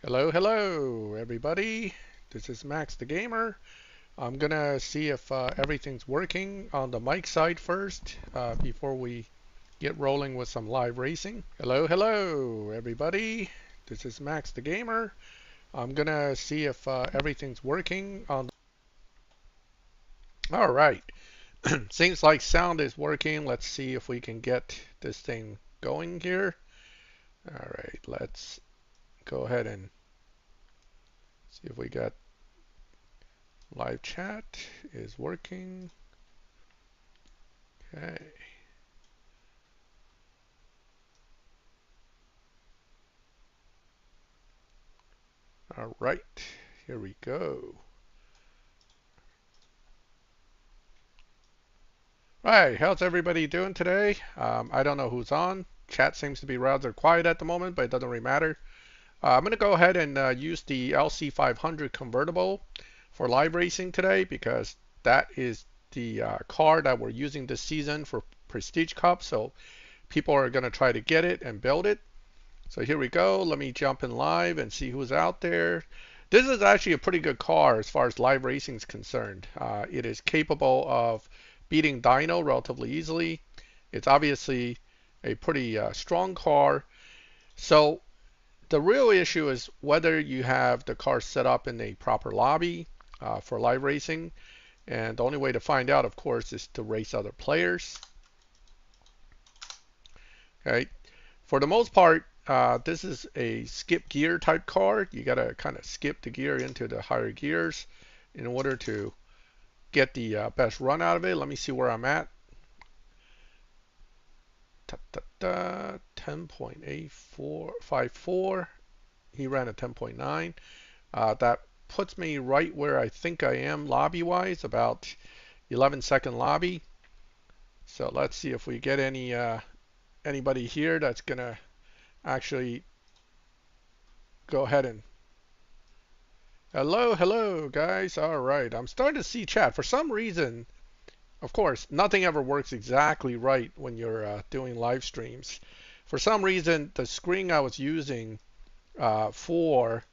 Hello, everybody. This is Maxthegamer. I'm gonna see if everything's working on the mic side first before we get rolling with some live racing. Hello, everybody. This is Maxthegamer. I'm gonna see if everything's working on. All right. Seems like sound is working. Let's see if we can get this thing going here. All right. Let's go ahead and see if we got live chat is working. Okay. All right. Here we go. All right. How's everybody doing today? I don't know who's on. Chat seems to be rather quiet at the moment, but it doesn't really matter. I'm going to go ahead and use the LC500 Convertible for live racing today because that is the car that we're using this season for Prestige Cup. So people are going to try to get it and build it. So here we go. Let me jump in live and see who's out there. This is actually a pretty good car as far as live racing is concerned. It is capable of beating Dyno relatively easily. It's obviously a pretty strong car. So the real issue is whether you have the car set up in a proper lobby for live racing. And the only way to find out, of course, is to race other players. Okay. For the most part, this is a skip gear type car. You got to kind of skip the gear into the higher gears in order to get the best run out of it. Let me see where I'm at. 10.8454. He ran a 10.9. That puts me right where I think I am lobby-wise, about 11-second lobby. So let's see if we get anybody here that's gonna actually go ahead and hello guys. All right, I'm starting to see chat. For some reason, of course, nothing ever works exactly right when you're doing live streams. For some reason, the screen I was using for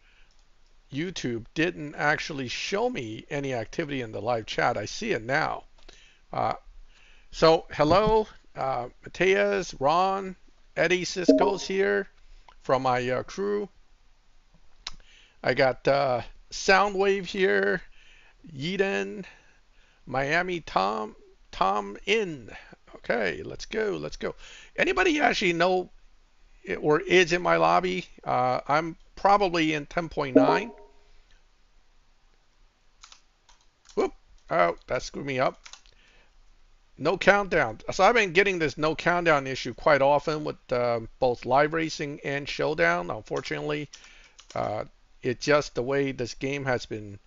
YouTube didn't actually show me any activity in the live chat. I see it now. So hello, Mateus, Ron, Eddie Cisco's here from my crew. I got Soundwave here, Yeeden, Miami Tom in. Okay, let's go. Anybody actually know or is in my lobby? I'm probably in 10.9. Whoop! Oh, that screwed me up. No countdown. So I've been getting this no countdown issue quite often with both live racing and showdown. Unfortunately, it's just the way this game has been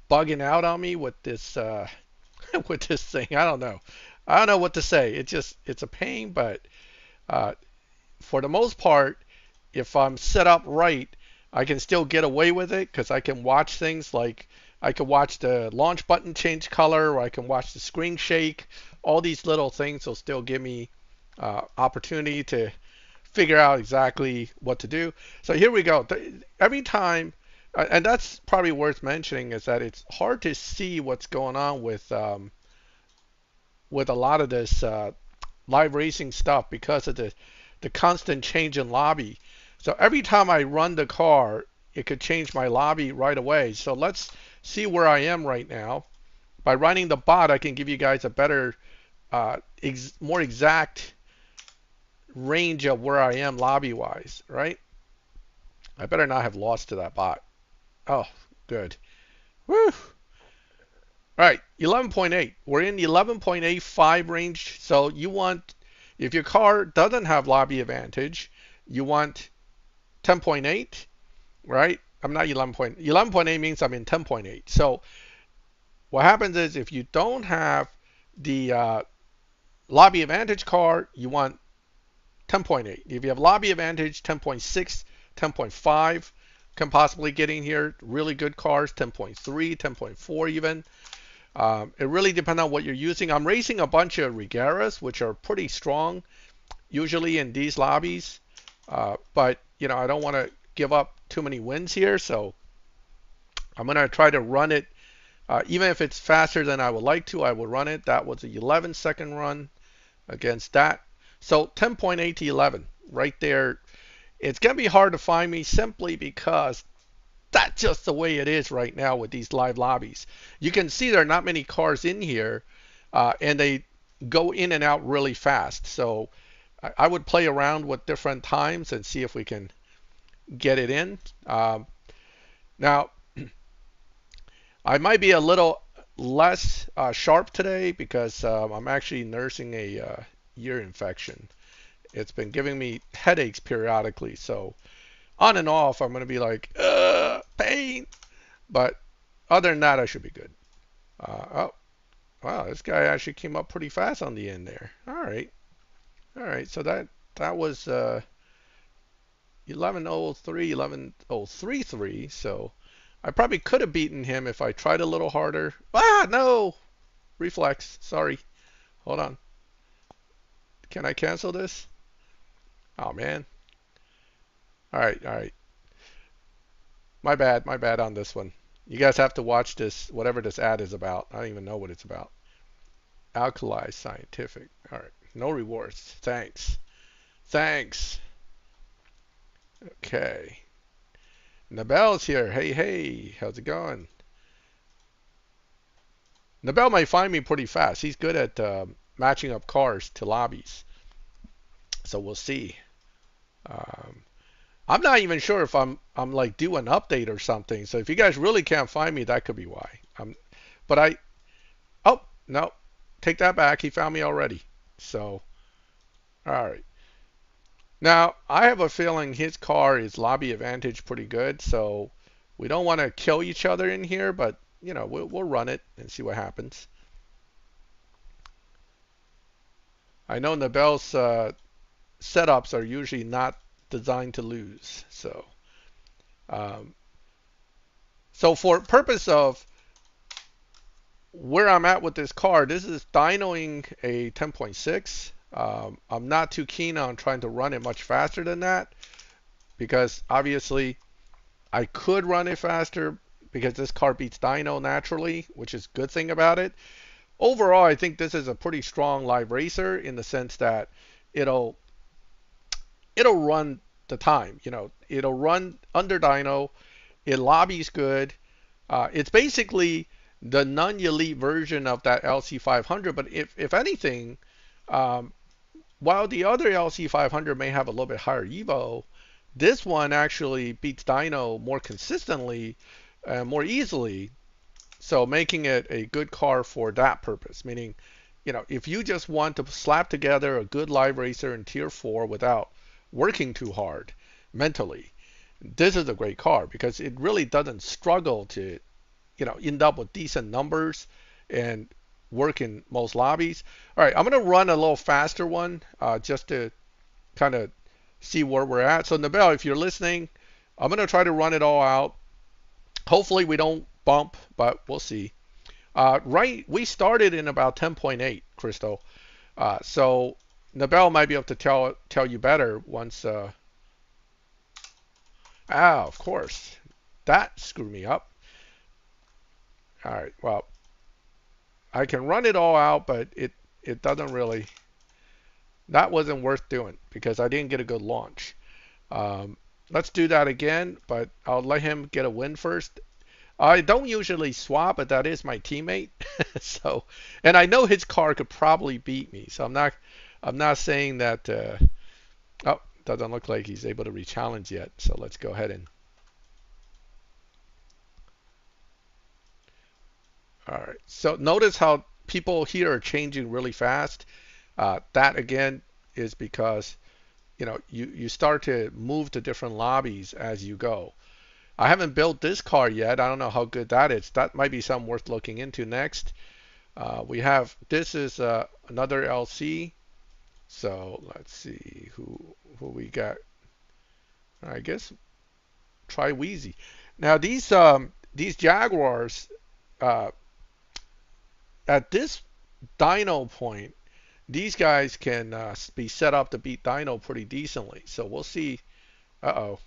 bugging out on me with this with this thing. I don't know what to say. It's a pain, but for the most part, if I'm set up right, I can still get away with it because I can watch things like I can watch the launch button change color, or I can watch the screen shake. All these little things will still give me opportunity to figure out exactly what to do. So here we go. Every time, and that's probably worth mentioning, is that it's hard to see what's going on with a lot of this live racing stuff because of the constant change in lobby. So every time I run the car, it could change my lobby right away. So let's see where I am right now. By running the bot, I can give you guys a better, more exact range of where I am lobby-wise, right? I better not have lost to that bot. Oh, good. Woo! All right, 11.8. We're in the 11.85 range. So you want, if your car doesn't have lobby advantage, you want 10.8, right? I'm not 11.8. 11.8 means I'm in 10.8. So what happens is if you don't have the lobby advantage car, you want 10.8. If you have lobby advantage, 10.6, 10.5 can possibly get in here. Really good cars, 10.3, 10.4 even. It really depends on what you're using. I'm racing a bunch of Regaras, which are pretty strong, usually in these lobbies. But you know, I don't want to give up too many wins here, so I'm gonna try to run it. Even if it's faster than I would like to, I will run it. That was a 11-second run against that. So 10.8 to 11, right there. It's gonna be hard to find me simply because that's just the way it is right now with these live lobbies. You can see there are not many cars in here, and they go in and out really fast. So I would play around with different times and see if we can get it in. Now, I might be a little less sharp today because I'm actually nursing a ear infection. It's been giving me headaches periodically. So on and off, I'm going to be like, pain. But other than that, I should be good. Oh, wow, this guy actually came up pretty fast on the end there. All right. All right, so that was 11:03, 11:033. So I probably could have beaten him if I tried a little harder. Ah, no! Reflex. Sorry. Hold on. Can I cancel this? Oh, man. All right, all right. My bad on this one. You guys have to watch this, whatever this ad is about. I don't even know what it's about. Alkali Scientific. All right. No rewards. Thanks. Thanks. Okay. Nabel's here. Hey, hey. How's it going? Nabel might find me pretty fast. He's good at matching up cars to lobbies. So we'll see. I'm not even sure if I'm like due an update or something. So if you guys really can't find me, that could be why. But oh, no. Take that back. He found me already. So, all right. Now, I have a feeling his car is lobby advantage pretty good. So we don't want to kill each other in here, but you know, we'll run it and see what happens. I know Nabel's setups are usually not designed to lose. So for purpose of where I'm at with this car, this is dynoing a 10.6. I'm not too keen on trying to run it much faster than that because obviously I could run it faster because this car beats dyno naturally, which is a good thing about it. Overall, I think this is a pretty strong live racer in the sense that it'll run the time. You know, it'll run under dyno. It lobbies good. It's basically the non-elite version of that LC500. But if anything, while the other LC500 may have a little bit higher Evo, this one actually beats dyno more consistently, more easily. So making it a good car for that purpose. Meaning, you know, if you just want to slap together a good live racer in Tier 4 without working too hard mentally, this is a great car because it really doesn't struggle to, you know, end up with decent numbers and work in most lobbies. All right, I'm going to run a little faster one just to kind of see where we're at. So Nabel, if you're listening, I'm going to try to run it all out. Hopefully we don't bump, but we'll see. Right, we started in about 10.8, Crystal. So Nabel might be able to tell you better once. Of course, that screwed me up. All right, well, I can run it all out, but it doesn't really. That wasn't worth doing because I didn't get a good launch. Let's do that again, but I'll let him get a win first. I don't usually swap, but that is my teammate. So, and I know his car could probably beat me. So I'm not saying that. Oh, doesn't look like he's able to re-challenge yet. So let's go ahead and. All right. So notice how people here are changing really fast. That again is because you know you start to move to different lobbies as you go. I haven't built this car yet. I don't know how good that is. That might be something worth looking into next. We have, this is another LC. So let's see who we got. I guess try Wheezy. Now these Jaguars at this dyno point, these guys can be set up to beat dyno pretty decently. So we'll see. Uh-oh.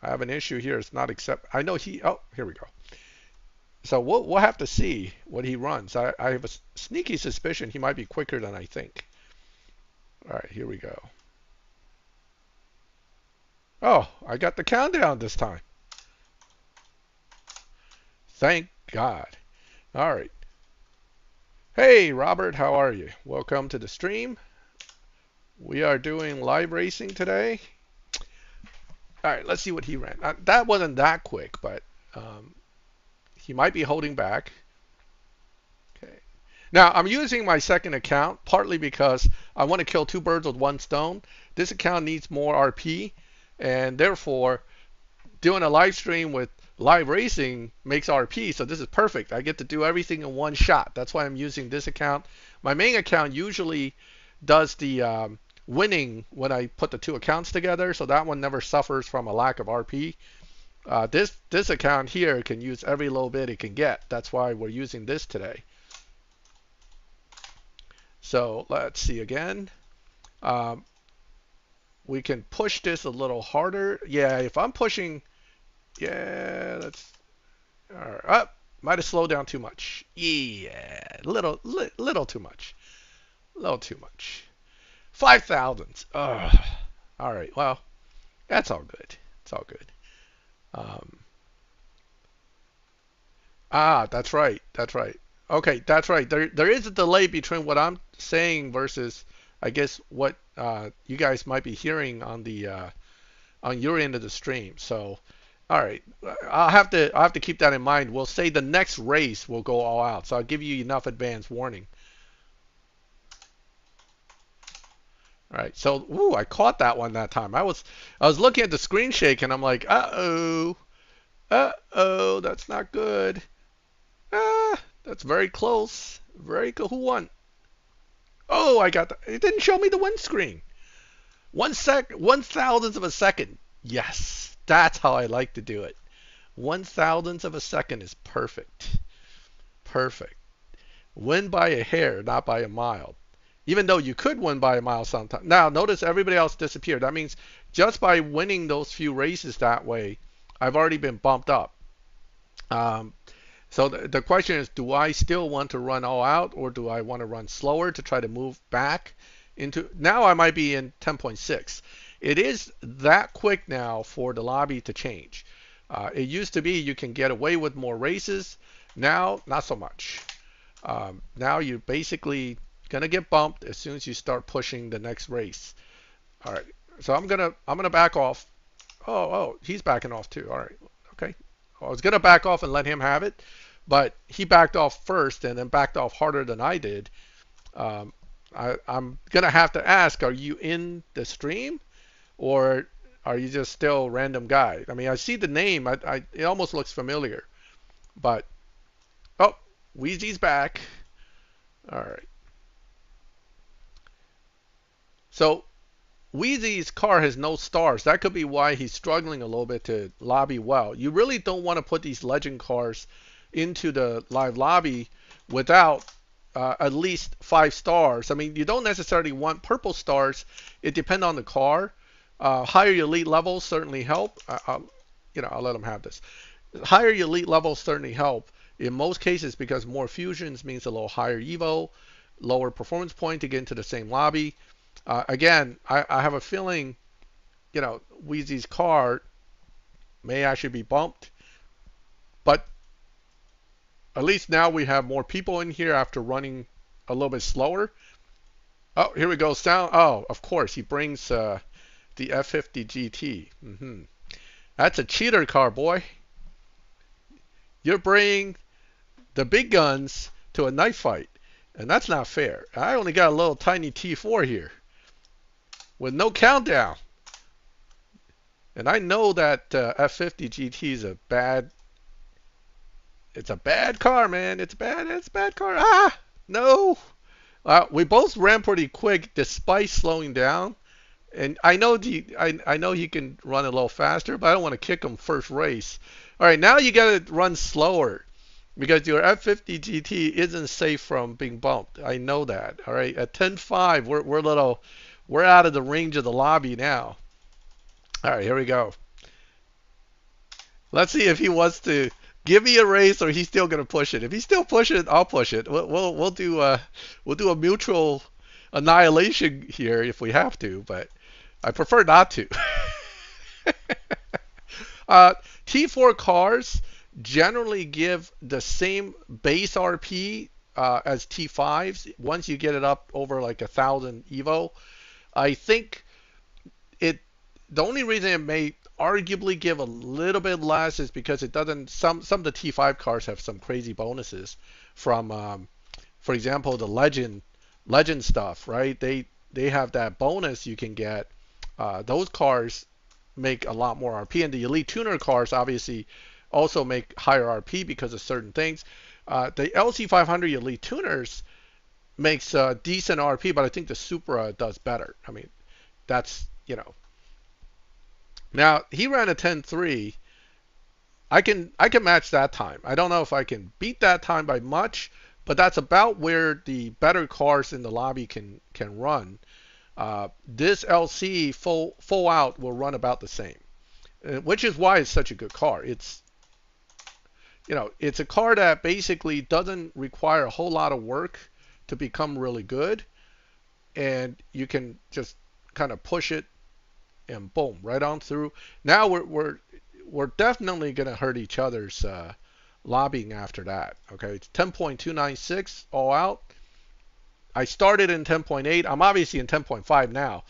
I have an issue here. It's not accept. I know he. Oh, here we go. So we'll have to see what he runs. I have a sneaky suspicion he might be quicker than I think. All right, here we go. Oh, I got the countdown this time. Thank God. All right. Hey, Robert, how are you? Welcome to the stream. We are doing live racing today. All right, let's see what he ran. That wasn't that quick, but he might be holding back. Okay. Now, I'm using my second account partly because I want to kill two birds with one stone. This account needs more RP, and therefore, doing a live stream with live racing makes RP, so this is perfect. I get to do everything in one shot. That's why I'm using this account. My main account usually does the winning when I put the two accounts together, so that one never suffers from a lack of RP. This account here can use every little bit it can get. That's why we're using this today. So let's see again. We can push this a little harder. Yeah, if I'm pushing, yeah, that's all right. Oh, might have slowed down too much. Yeah, little too much. Little too much. 5,000. All right. Well, that's all good. It's all good. That's right. That's right. Okay, that's right. There is a delay between what I'm saying versus, I guess, what you guys might be hearing on the on your end of the stream. So, all right, I'll have to keep that in mind. We'll say the next race will go all out, so I'll give you enough advance warning. All right, so ooh, I caught that one that time. I was looking at the screen shake and I'm like, uh-oh, that's not good. That's very close. Very cool. Who won? Oh, I got that. It didn't show me the win screen. 1/1000th of a second. Yes, that's how I like to do it. 1/1000th of a second is perfect. Perfect. Win by a hair, not by a mile. Even though you could win by a mile sometime. Now, notice everybody else disappeared. That means just by winning those few races that way, I've already been bumped up. So the question is, do I still want to run all out, or do I want to run slower to try to move back into? Now I might be in 10.6. It is that quick now for the lobby to change. It used to be you can get away with more races. Now, not so much. Now you're basically gonna get bumped as soon as you start pushing the next race. All right, so I'm gonna back off. Oh, he's backing off too. All right, okay. I was gonna back off and let him have it, but he backed off first and then backed off harder than I did. I'm gonna have to ask: are you in the stream, or are you just still a random guy? I mean, I see the name. It almost looks familiar, but oh, Wheezy's back. All right. So Wheezy's car has no stars. That could be why he's struggling a little bit to lobby well. You really don't want to put these legend cars into the live lobby without at least 5 stars. I mean, you don't necessarily want purple stars. It depends on the car. Higher elite levels certainly help. I'll let him have this. Higher elite levels certainly help in most cases because more fusions means a little higher evo, lower performance point to get into the same lobby. Again, I have a feeling, Wheezy's car may actually be bumped, but at least now we have more people in here after running a little bit slower. Oh, here we go. Sound. Oh, of course, he brings the F50 GT. That's a cheater car, boy. You're bringing the big guns to a knife fight, and that's not fair. I only got a little tiny T4 here with no countdown. And I know that F50 GT is it's a bad car, man. It's a bad car. No. We both ran pretty quick despite slowing down. And I know I know he can run a little faster, but I don't want to kick him first race. All right, now you got to run slower because your F50 GT isn't safe from being bumped. I know that. All right, at 10.5, we're out of the range of the lobby now. All right, here we go. Let's see if he wants to give me a raise or he's still gonna push it. If he's still pushing it, I'll push it. We'll do a mutual annihilation here if we have to, but I prefer not to. uh, T4 cars generally give the same base RP as T5s once you get it up over like 1,000 Evo. I think it the only reason it may arguably give a little bit less is because it doesn't some of the T5 cars have some crazy bonuses from for example the legend stuff, right? They have that bonus you can get. Those cars make a lot more RP, and the elite tuner cars obviously also make higher RP because of certain things. The LC500 elite tuners makes decent RP, but I think the Supra does better. I mean, that's now he ran a 10.3. I can match that time. I don't know if I can beat that time by much, but that's about where the better cars in the lobby can run. This LC full out will run about the same, which is why it's such a good car. It's a car that basically doesn't require a whole lot of work to become really good, and you can just kind of push it and boom, right on through. Now we're definitely gonna hurt each other's lobbying after that. Okay, it's 10.296 all out. I started in 10.8. I'm obviously in 10.5 now.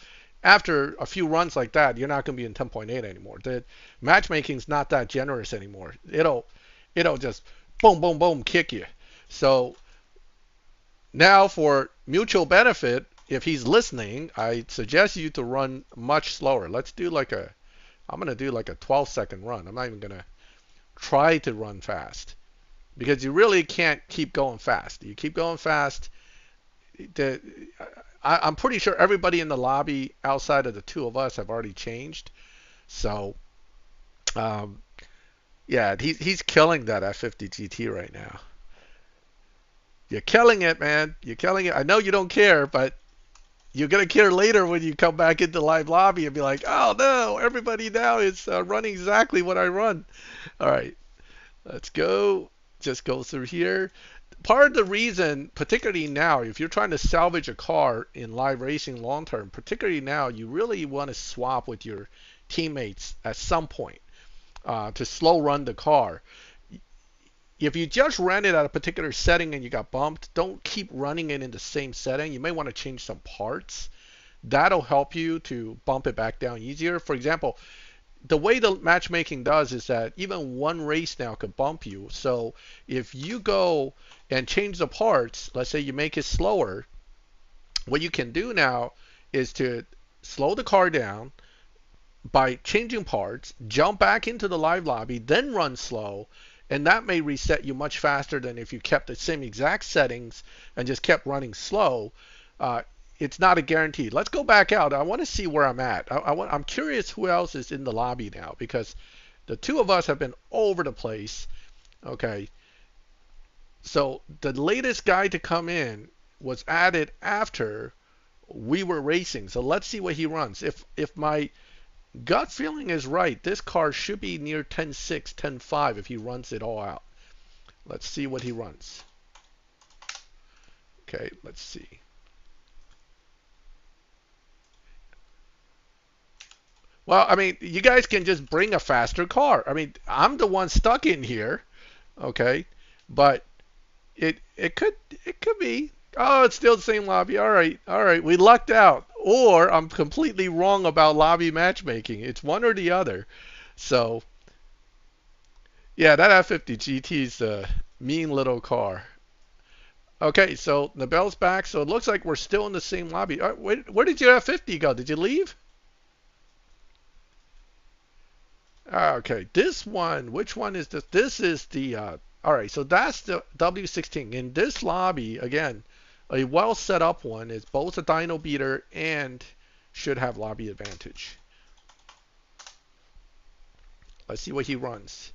After a few runs like that, you're not gonna be in 10.8 anymore. The matchmaking's not that generous anymore. It'll just boom, boom, boom, kick you. So now for mutual benefit, if he's listening, I suggest you to run much slower. I'm going to do like a 12-second run. I'm not even going to try to run fast because you really can't keep going fast. You keep going fast, I'm pretty sure everybody in the lobby outside of the two of us have already changed. So, um, yeah, he's killing that F50 GT right now. You're killing it, man. You're killing it. I know you don't care, but you're gonna care later when you come back into live lobby and be like, "Oh no, everybody now is running exactly what I run." All right, let's go. Just go through here. Part of the reason, particularly now, if you're trying to salvage a car in live racing long term, particularly now, you really want to swap with your teammates at some point to slow run the car. If you just ran it at a particular setting and you got bumped, don't keep running it in the same setting. You may want to change some parts. That'll help you to bump it back down easier. For example, the way the matchmaking does is that even one race now could bump you. So if you go and change the parts, let's say you make it slower, what you can do now is to slow the car down by changing parts, jump back into the live lobby, then run slow, and that may reset you much faster than if you kept the same exact settings and just kept running slow. It's not a guarantee. Let's go back out. I want to see where I'm at. I'm curious who else is in the lobby now because the two of us have been over the place. Okay. So the latest guy to come in was added after we were racing. So let's see what he runs. If my gut feeling is right, this car should be near 10.6, 10.5 if he runs it all out. Let's see what he runs. Okay, let's see. Well, I mean, you guys can just bring a faster car. I mean, I'm the one stuck in here, okay? But it could be. Oh, it's still the same lobby. All right, all right. We lucked out, or I'm completely wrong about lobby matchmaking. It's one or the other. So, yeah, that F50 GT is a mean little car. Okay, so Nabel's back. So it looks like we're still in the same lobby. Where did your F50 go? Did you leave? Okay, this one. Which one is this? This is the. All right, so that's the W16. In this lobby, again, a well set up one is both a dyno beater and should have lobby advantage. Let's see what he runs.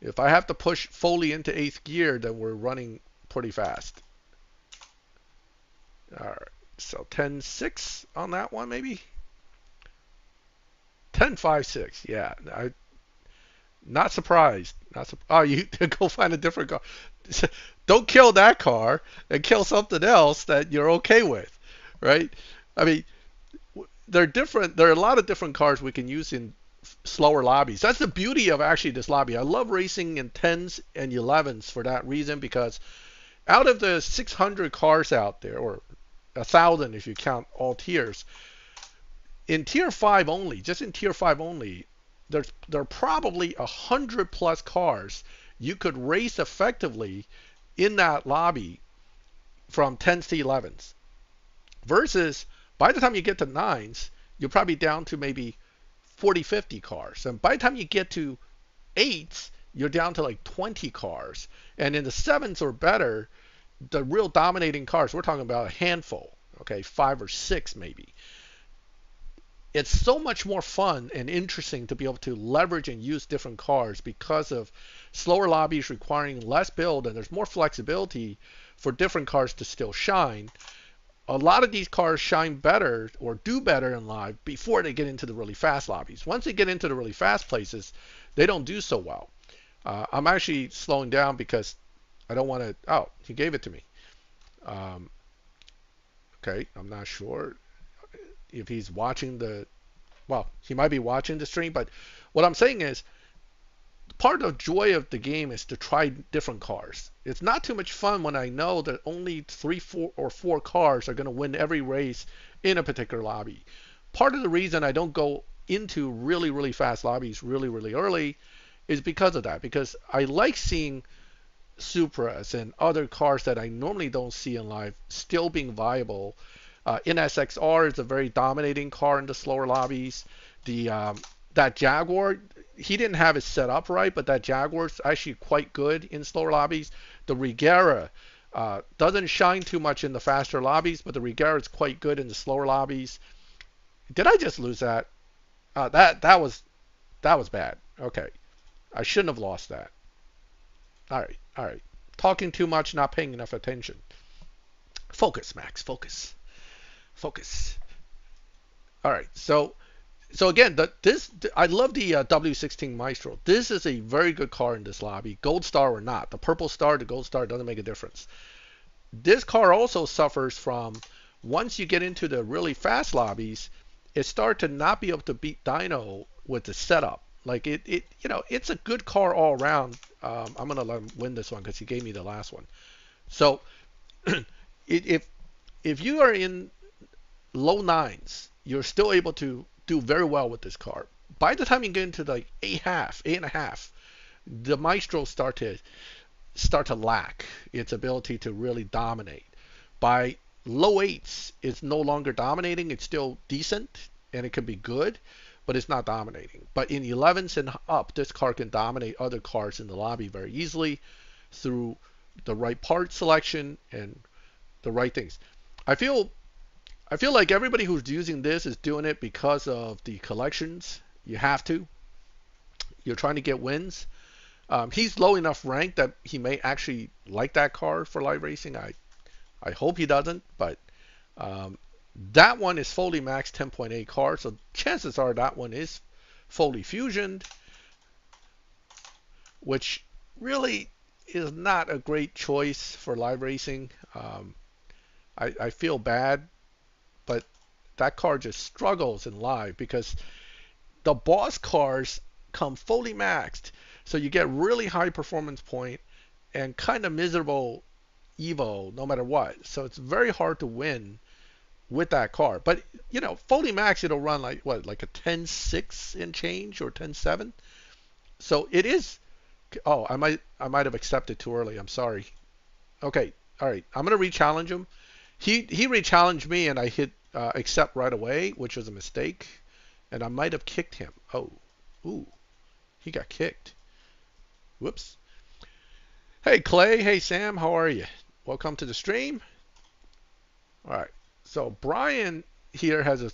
If I have to push Foley into 8th gear, then we're running pretty fast. All right, so 10.6 on that one, maybe? 10.56, yeah. Not surprised. Oh, you go find a different car. Don't kill that car and kill something else that you're okay with, right? I mean, they're different. There are a lot of different cars we can use in slower lobbies. That's the beauty of actually this lobby. I love racing in 10s and 11s for that reason, because out of the 600 cars out there, or 1,000 if you count all tiers, in tier 5 only, just in tier 5 only, there are probably 100 plus cars you could race effectively in that lobby from 10s to 11s. Versus by the time you get to 9s, you're probably down to maybe 40, 50 cars. And by the time you get to 8s, you're down to like 20 cars. And in the 7s or better, the real dominating cars, we're talking about a handful, okay, 5 or 6 maybe. It's so much more fun and interesting to be able to leverage and use different cars because of slower lobbies requiring less build, and there's more flexibility for different cars to still shine. A lot of these cars shine better or do better in live before they get into the really fast lobbies. Once they get into the really fast places, they don't do so well. I'm actually slowing down because I don't want to. Oh, he gave it to me. Um, okay, I'm not sure if he's watching the. Well, he might be watching the stream, but what I'm saying is, part of the joy of the game is to try different cars. It's not too much fun when I know that only 3, 4, or 4 cars are going to win every race in a particular lobby. Part of the reason I don't go into really, really fast lobbies really, really early is because of that. Because I like seeing Supras and other cars that I normally don't see in live still being viable. NSXR is a very dominating car in the slower lobbies. That Jaguar, he didn't have it set up right, but that Jaguar's actually quite good in slower lobbies. The Regera doesn't shine too much in the faster lobbies, but the Regera is quite good in the slower lobbies. Did I just lose that? That was bad. Okay, I shouldn't have lost that. All right. Talking too much, not paying enough attention. Focus, Max. Focus. All right. So again, I love the W16 Maestro. This is a very good car in this lobby, gold star or not. The purple star, the gold star doesn't make a difference. This car also suffers from, once you get into the really fast lobbies, it starts to not be able to beat Dyno with the setup. Like it's a good car all around. I'm gonna let him win this one because he gave me the last one. So if you are in low 9s, you're still able to do very well with this car. By the time you get into like 8.5, the Maestro start to lack its ability to really dominate. By low 8s, it's no longer dominating. It's still decent and it can be good, but it's not dominating. But in 11s and up, this car can dominate other cars in the lobby very easily through the right part selection and the right things. I feel like everybody who's using this is doing it because of the collections. You have to. You're trying to get wins. He's low enough rank that he may actually like that car for live racing. I hope he doesn't, but that one is fully max 10.8 car, so chances are that one is fully fusioned, which really is not a great choice for live racing. I feel bad, but that car just struggles in live because the boss cars come fully maxed, so you get really high performance point and kind of miserable evo no matter what. So it's very hard to win with that car. But fully maxed, it'll run like a 10.6 and change or 10.7. So it is. Oh, I might have accepted too early. I'm sorry. Okay, all right. I'm gonna re-challenge him. He re-challenged me and I hit accept right away, which was a mistake, and I might have kicked him. Oh, ooh, he got kicked. Whoops. Hey Clay, hey Sam, how are you? Welcome to the stream. All right, so Brian here has a.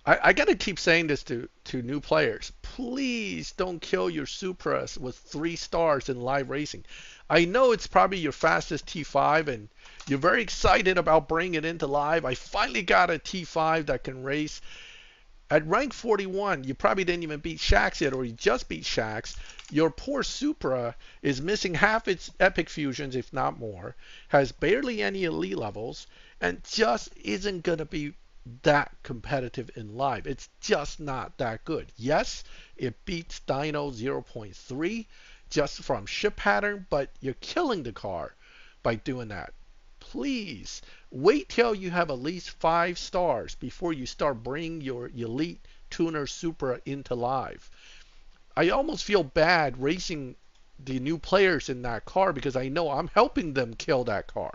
I gotta keep saying this to new players. Please don't kill your Supras with 3 stars in live racing. I know it's probably your fastest T5 and you're very excited about bringing it into live. I finally got a T5 that can race. At rank 41, you probably didn't even beat Shax yet, or you just beat Shax. Your poor Supra is missing half its epic fusions, if not more, has barely any elite levels, and just isn't going to be that competitive in live. It's just not that good. Yes, it beats Dino 0.3 just from ship pattern, but you're killing the car by doing that. Please wait till you have at least 5 stars before you start bringing your elite tuner Supra into live. I almost feel bad racing the new players in that car because I know I'm helping them kill that car.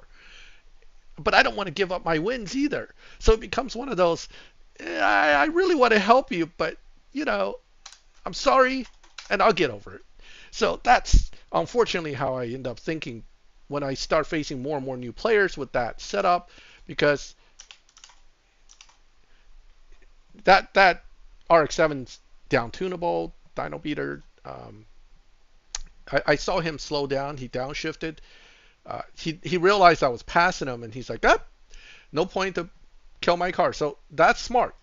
But I don't want to give up my wins either. So it becomes one of those, I really want to help you, but you know, I'm sorry and I'll get over it. So that's unfortunately how I end up thinking when I start facing more and more new players with that setup, because that RX-7's down tunable, dyno beater. I saw him slow down. He downshifted. He realized I was passing him, and he's like, ah, no point to kill my car. So that's smart.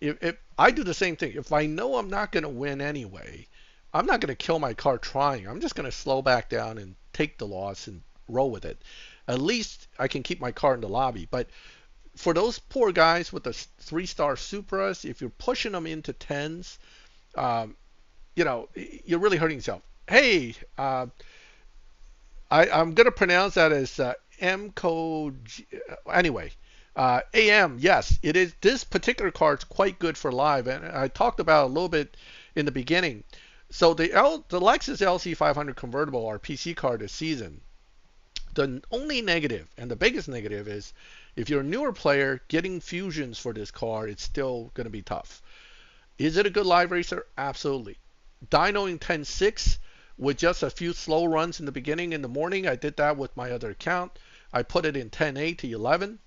If I do the same thing, if I know I'm not going to win anyway, I'm not going to kill my car trying. I'm just going to slow back down and take the loss and roll with it. At least I can keep my car in the lobby. But for those poor guys with the 3-star Supras, if you're pushing them into 10s, you know, you're really hurting yourself. Hey, I'm going to pronounce that as MCO. Anyway, AM, yes, it is. This particular card's quite good for live, and I talked about it a little bit in the beginning. So the Lexus LC500 Convertible, our PC card this season, the only negative, and the biggest negative, is if you're a newer player, getting fusions for this car, it's still going to be tough. Is it a good live racer? Absolutely. Dynoing 10.6 with just a few slow runs in the beginning in the morning. I did that with my other account. I put it in 10.8 to 11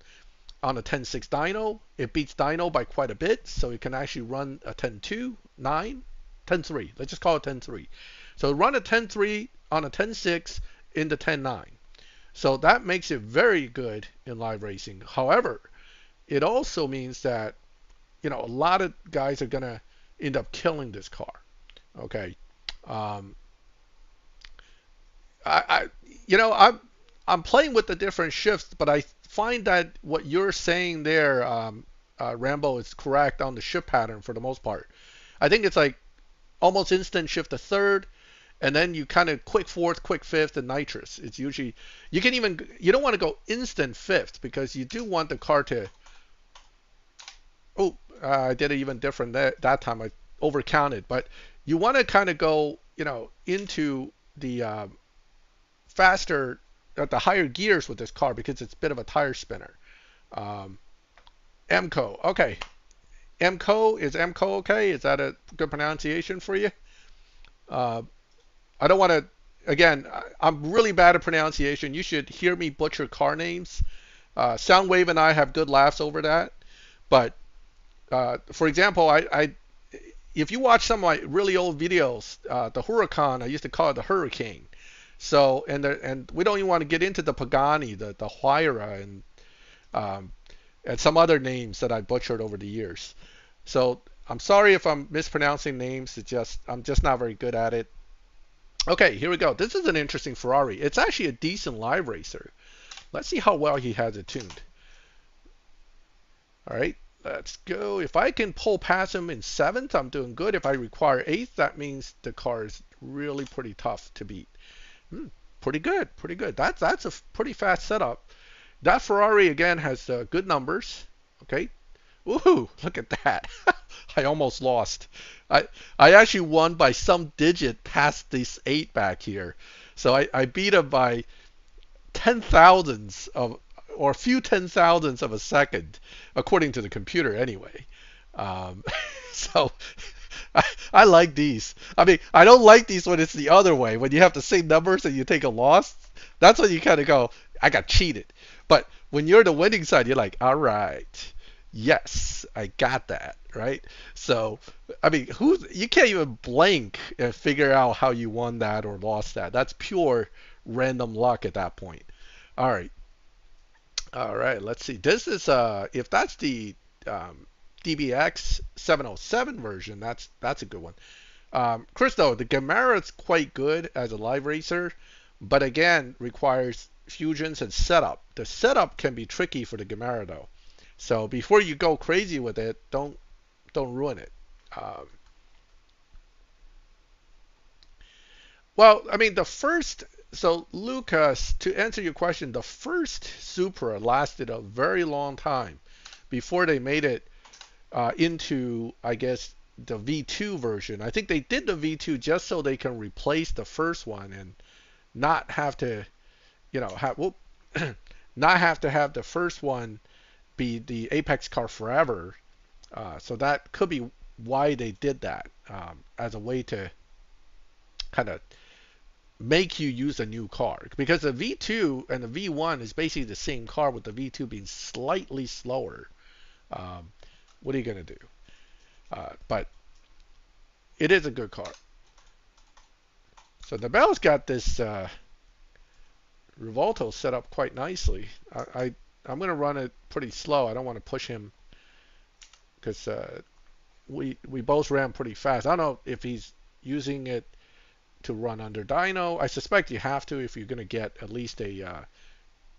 on a 10.6 dyno. It beats dyno by quite a bit, so it can actually run a 10.2, 9, 10.3. Let's just call it 10.3. So run a 10.3 on a 10.6 into 10.9. So that makes it very good in live racing. However, it also means that, you know, a lot of guys are going to end up killing this car. Okay. You know, I'm playing with the different shifts, but I find that what you're saying there, Rambo, is correct on the shift pattern for the most part. I think it's like almost instant shift to third, and then you kind of quick fourth, quick fifth, and nitrous. It's usually, you don't want to go instant fifth because you do want the car to, I did it even different that time. I overcounted, but you want to kind of go, you know, into the faster, at the higher gears with this car because it's a bit of a tire spinner. MCO, okay. MCO, is MCO okay? Is that a good pronunciation for you? I don't want to, again, I'm really bad at pronunciation. You should hear me butcher car names. Soundwave and I have good laughs over that. But, for example, if you watch some of my really old videos, the Huracan, I used to call it the Hurricane. So, and we don't even want to get into the Pagani, the Huayra, and some other names that I butchered over the years. So I'm sorry if I'm mispronouncing names. I'm just not very good at it. Okay, here we go. This is an interesting Ferrari. It's actually a decent live racer. Let's see how well he has it tuned. All right, let's go. If I can pull past him in 7th, I'm doing good. If I require 8th, that means the car is really pretty tough to beat. Pretty good, pretty good. That's a pretty fast setup. That Ferrari, again, has good numbers. Okay. Woohoo, look at that. I almost lost. I actually won by some digit past this 8 back here. So I beat him by 10,000ths of, or a few 10,000ths of a second, according to the computer anyway. So I like these. I mean, I don't like these when it's the other way, when you have the same numbers and you take a loss. That's when you kind of go, I got cheated. But when you're the winning side, you're like, all right, yes, I got that, right? So, I mean, you can't even blank and figure out how you won that or lost that. That's pure random luck at that point. All right. All right, let's see. This is, if that's the DBX 707 version. That's a good one. Chris, though, the Gamera is quite good as a live racer, but again requires fusions and setup. The setup can be tricky for the Gamera though. So before you go crazy with it, don't ruin it. Um, well, I mean the first. So Lucas, to answer your question, the first Supra lasted a very long time before they made it into, I guess, the V2 version. I think they did the V2 just so they can replace the first one and not have to, not have to have the first one be the Apex car forever. So that could be why they did that, as a way to kind of make you use a new car. Because the V2 and the V1 is basically the same car, with the V2 being slightly slower. Um, what are you going to do? But it is a good car. So Nabel's got this Revolto set up quite nicely. I'm going to run it pretty slow. I don't want to push him because we both ran pretty fast. I don't know if he's using it to run under dyno. I suspect you have to if you're going to get at least a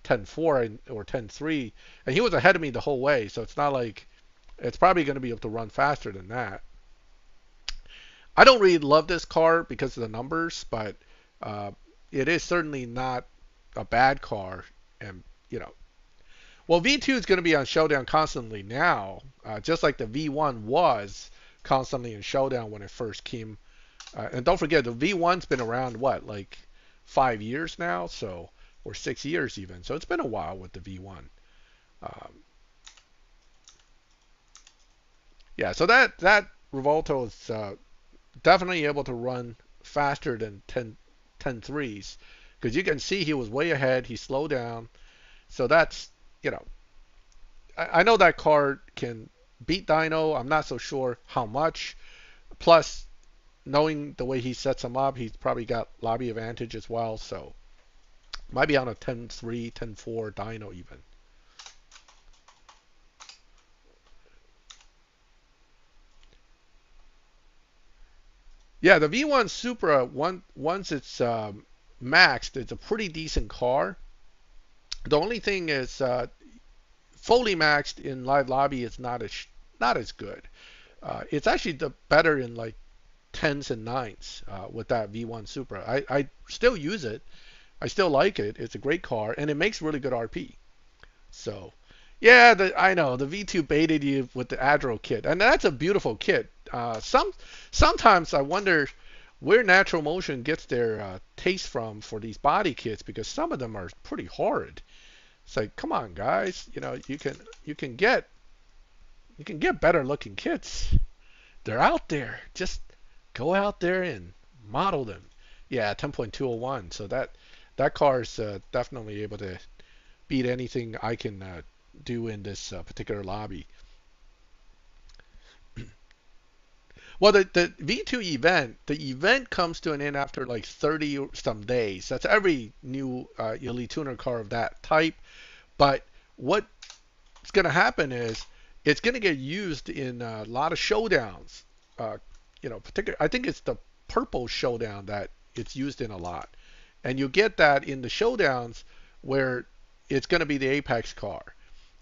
10.4 or 10.3. And he was ahead of me the whole way, so it's not like it's probably going to be able to run faster than that. I don't really love this car because of the numbers, but it is certainly not a bad car. And, well, V2 is going to be on Showdown constantly now, just like the V1 was constantly in Showdown when it first came. And don't forget, the V1's been around, what, like 5 years now? So, or 6 years even. So it's been a while with the V1. Yeah, so that Revolto is definitely able to run faster than 10.3s, because you can see he was way ahead. He slowed down. So that's, I know that car can beat dyno. I'm not so sure how much. Plus, knowing the way he sets them up, he's probably got lobby advantage as well. So might be on a 10.3, 10.4 dyno even. Yeah, the V1 Supra, once it's maxed, it's a pretty decent car. The only thing is, fully maxed in live lobby is not as good. It's actually the better in like 10s and 9s with that V1 Supra. I still use it. I still like it. It's a great car, and it makes really good RP. So, yeah, I know the V2 baited you with the Adro kit, and that's a beautiful kit. Sometimes I wonder where Natural Motion gets their taste from for these body kits, because some of them are pretty horrid. It's like, come on, guys, you can get better looking kits. They're out there. Just go out there and model them. Yeah, 10.201. So that car is definitely able to beat anything I can do in this particular lobby. Well, the V2 event, the event comes to an end after like 30 or some days. That's every new Elite Tuner car of that type. But what's going to happen is it's going to get used in a lot of showdowns. Particular, I think it's the purple showdown that it's used in a lot. And you get that in the showdowns where it's going to be the Apex car.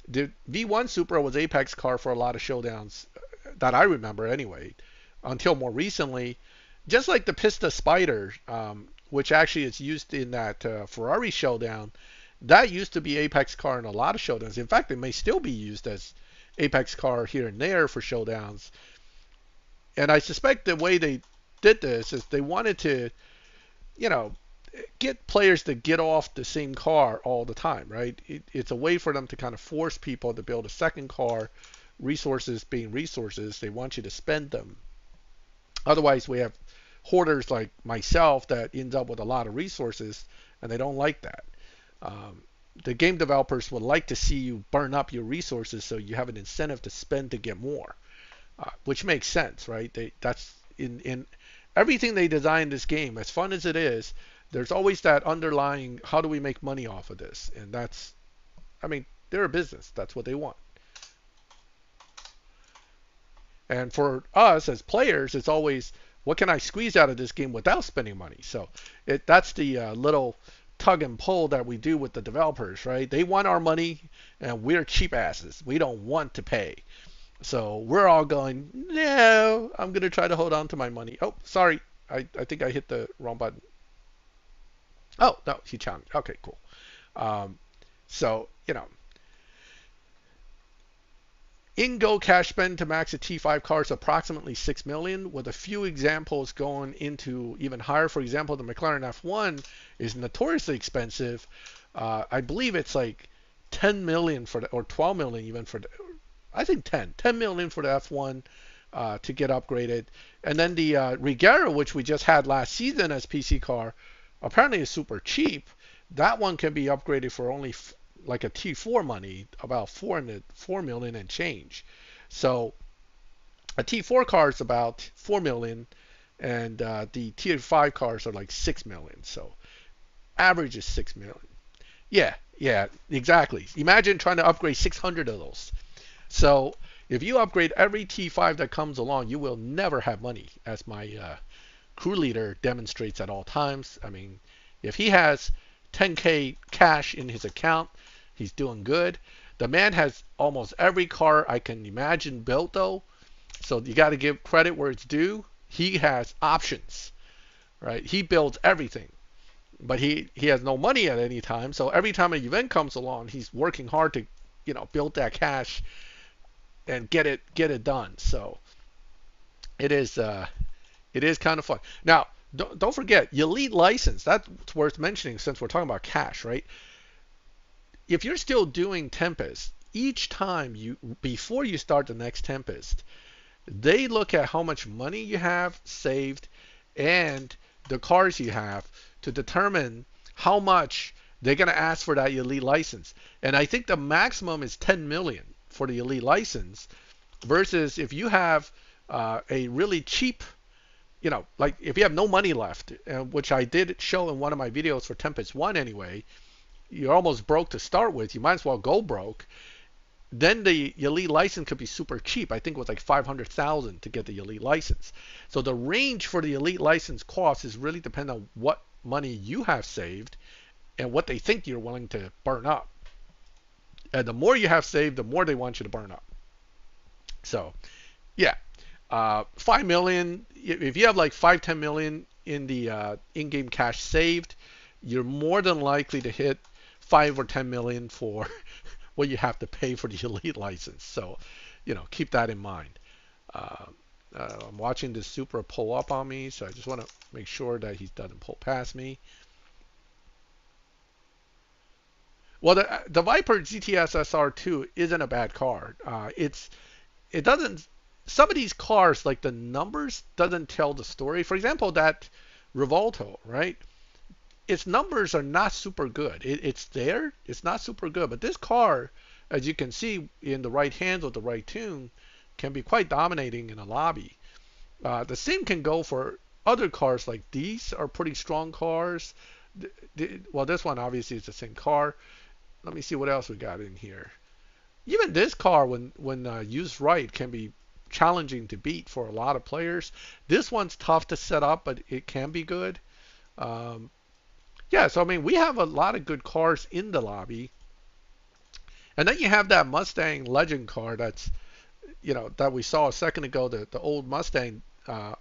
The V1 Supra was Apex car for a lot of showdowns that I remember anyway, until more recently. Just like the Pista Spider, which actually is used in that Ferrari showdown, that used to be Apex car in a lot of showdowns. In fact, it may still be used as Apex car here and there for showdowns. And I suspect the way they did this is they wanted to, get players to get off the same car all the time, right? It's a way for them to kind of force people to build a second car. Resources being resources, they want you to spend them. Otherwise, we have hoarders like myself that ends up with a lot of resources, and they don't like that. The game developers would like to see you burn up your resources so you have an incentive to spend to get more, which makes sense, right? That's in everything they design this game. As fun as it is, there's always that underlying, how do we make money off of this? And that's, I mean, they're a business. That's what they want. And for us as players, it's always what can I squeeze out of this game without spending money. So that's the little tug and pull that we do with the developers, right? They want our money, and we're cheap asses. We don't want to pay. So we're all going, no, I'm going to try to hold on to my money. Oh, sorry. I think I hit the wrong button. Oh, no, he challenged. Okay, cool. Um, so, in-go cash spend to max a T5 car is approximately 6 million, with a few examples going into even higher. For example, the McLaren F1 is notoriously expensive. I believe it's like 10 million for the, or 12 million even for the, I think 10 million for the F1 to get upgraded. And then the Regera, which we just had last season as PC car, apparently is super cheap. That one can be upgraded for only like a T4 money, about 4 million and change. So a T4 car is about 4 million, and the T5 cars are like 6 million. So average is 6 million. Yeah, exactly. Imagine trying to upgrade 600 of those. So if you upgrade every T5 that comes along, you will never have money, as my crew leader demonstrates at all times. I mean, if he has 10K cash in his account, he's doing good. The man has almost every car I can imagine built, though. So you got to give credit where it's due. He has options, right? He builds everything, but he has no money at any time. So every time an event comes along, he's working hard to, build that cash and get it done. So it is kind of fun. Now, don't forget, your elite license. That's worth mentioning since we're talking about cash, right? If you're still doing Tempest, each time before you start the next Tempest, they look at how much money you have saved and the cars you have to determine how much they're going to ask for that elite license. And I think the maximum is 10 million for the elite license, versus if you have a really cheap, like if you have no money left, which I did show in one of my videos for Tempest 1 anyway, you're almost broke to start with, you might as well go broke. Then the elite license could be super cheap. I think it was like 500,000 to get the elite license. So the range for the elite license cost is really dependent on what money you have saved and what they think you're willing to burn up. And the more you have saved, the more they want you to burn up. So, yeah, 5 million. If you have like 5-10 million in the in-game cash saved, you're more than likely to hit 5 or 10 million for what you have to pay for the elite license. So, keep that in mind. I'm watching this Supra pull up on me, so I just want to make sure that he doesn't pull past me. Well, the Viper GTS SR2 isn't a bad car. It doesn't. Some of these cars, like the numbers, doesn't tell the story. For example, that Revolto, right? Its numbers are not super good. It's there. It's not super good. But this car, as you can see in the right hands with the right tune, can be quite dominating in a lobby. The same can go for other cars. Like these are pretty strong cars. Well, this one obviously is the same car. Let me see what else we got in here. Even this car, when used right, can be challenging to beat for a lot of players. This one's tough to set up, but it can be good. Yeah, so I mean, we have a lot of good cars in the lobby. And then you have that Mustang Legend car that's, that we saw a second ago, the old Mustang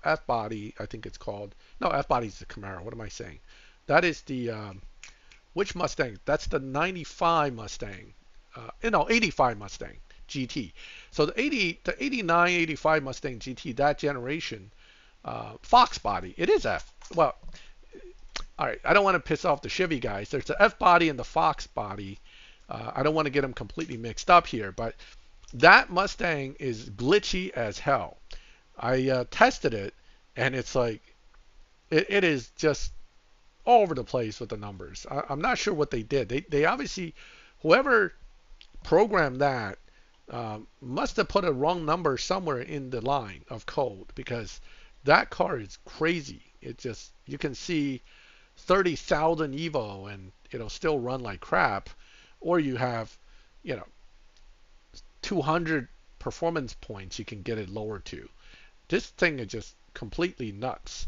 F-Body, I think it's called. No, F-Body is the Camaro. What am I saying? That is the, which Mustang? That's the 95 Mustang. 85 Mustang GT. So the 89, 85 Mustang GT, that generation, Fox body. It is F. Well, all right, I don't want to piss off the Chevy guys. There's the F body and the Fox body. I don't want to get them completely mixed up here, but that Mustang is glitchy as hell. I tested it, and it's like, it is just all over the place with the numbers. I'm not sure what they did. They obviously, whoever programmed that must have put a wrong number somewhere in the line of code, because that car is crazy. It just, you can see 30,000 Evo and it'll still run like crap, or you have 200% performance points you can get it lower to. This thing is just completely nuts.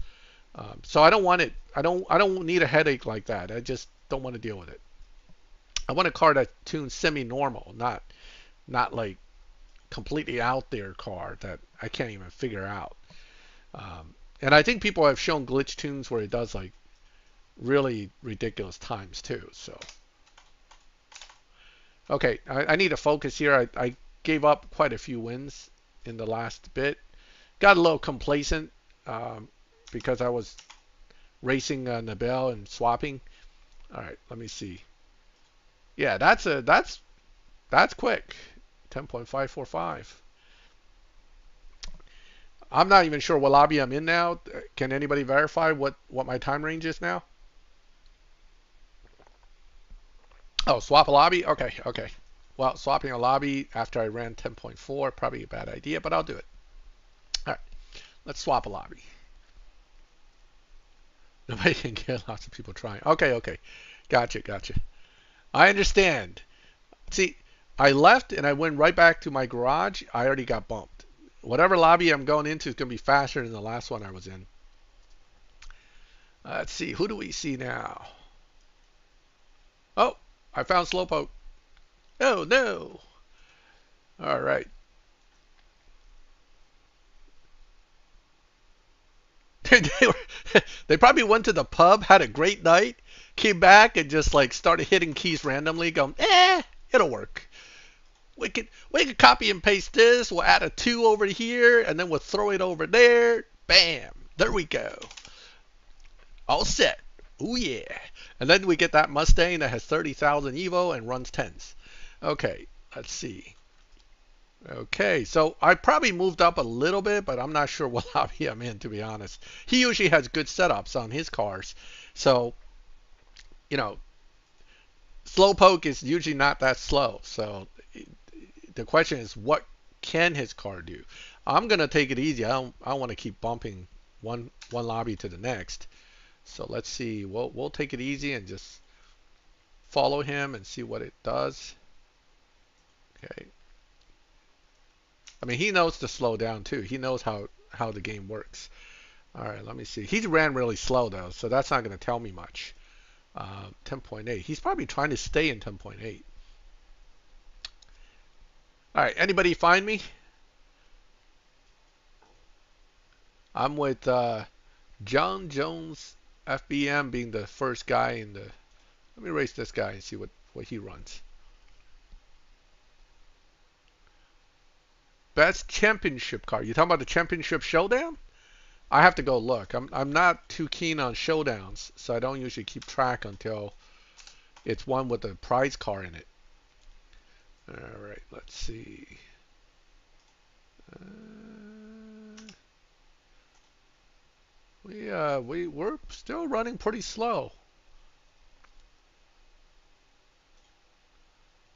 So I don't want it. I don't need a headache like that. I just don't want to deal with it. I want a car that tunes semi-normal, not like completely out there car that I can't even figure out. And I think people have shown glitch tunes where it does like really ridiculous times too. So okay, I need to focus here. I gave up quite a few wins in the last bit. Got a little complacent because I was racing Nabel and swapping. All right, let me see. Yeah, that's quick. 10.545. I'm not even sure what lobby I'm in now. Can anybody verify what my time range is now? Oh, swap a lobby? Okay, okay. Well, swapping a lobby after I ran 10.4, probably a bad idea, but I'll do it. All right, let's swap a lobby. Nobody can get lots of people trying. Okay, okay. Gotcha, gotcha. I understand. See, I left and I went right back to my garage. I already got bumped. Whatever lobby I'm going into is going to be faster than the last one I was in. Let's see. Who do we see now? Oh, I found Slowpoke. Oh, no. All right. They probably went to the pub, had a great night, came back and just like started hitting keys randomly, going, it'll work. We could copy and paste this. We'll add a 2 over here, and then we'll throw it over there. Bam. There we go. All set. Oh yeah. And then we get that Mustang that has 30,000 Evo and runs 10s. Okay, let's see. Okay, so I probably moved up a little bit, but I'm not sure what lobby I'm in, to be honest. He usually has good setups on his cars. So, you know, Slowpoke is usually not that slow. So the question is, what can his car do? I'm going to take it easy. I don't want to keep bumping one lobby to the next. So let's see. We'll take it easy and just follow him and see what it does. Okay. I mean, he knows to slow down too. He knows how the game works. All right, let me see. He ran really slow though, so that's not going to tell me much. 10.8. He's probably trying to stay in 10.8. All right, anybody find me? I'm with John Jones FBM being the first guy in the. Let me race this guy and see what he runs. Best championship car. You talking about the championship showdown? I have to go look. I'm not too keen on showdowns, so I don't usually keep track until it's one with a prize car in it. All right, let's see. We're still running pretty slow.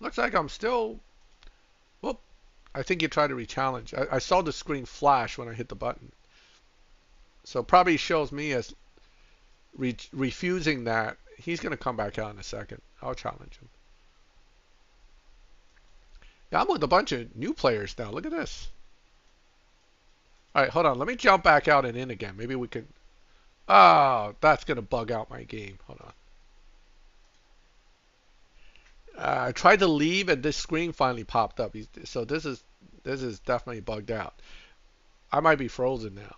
Looks like I'm still. Whoop. I think you tried to re-challenge. I saw the screen flash when I hit the button. So probably shows me as refusing that. He's going to come back out in a second. I'll challenge him. Yeah, I'm with a bunch of new players now. Look at this. All right, hold on. Let me jump back out and in again. Maybe we can. Oh, that's going to bug out my game. Hold on. I tried to leave and this screen finally popped up. So this is definitely bugged out. I might be frozen now.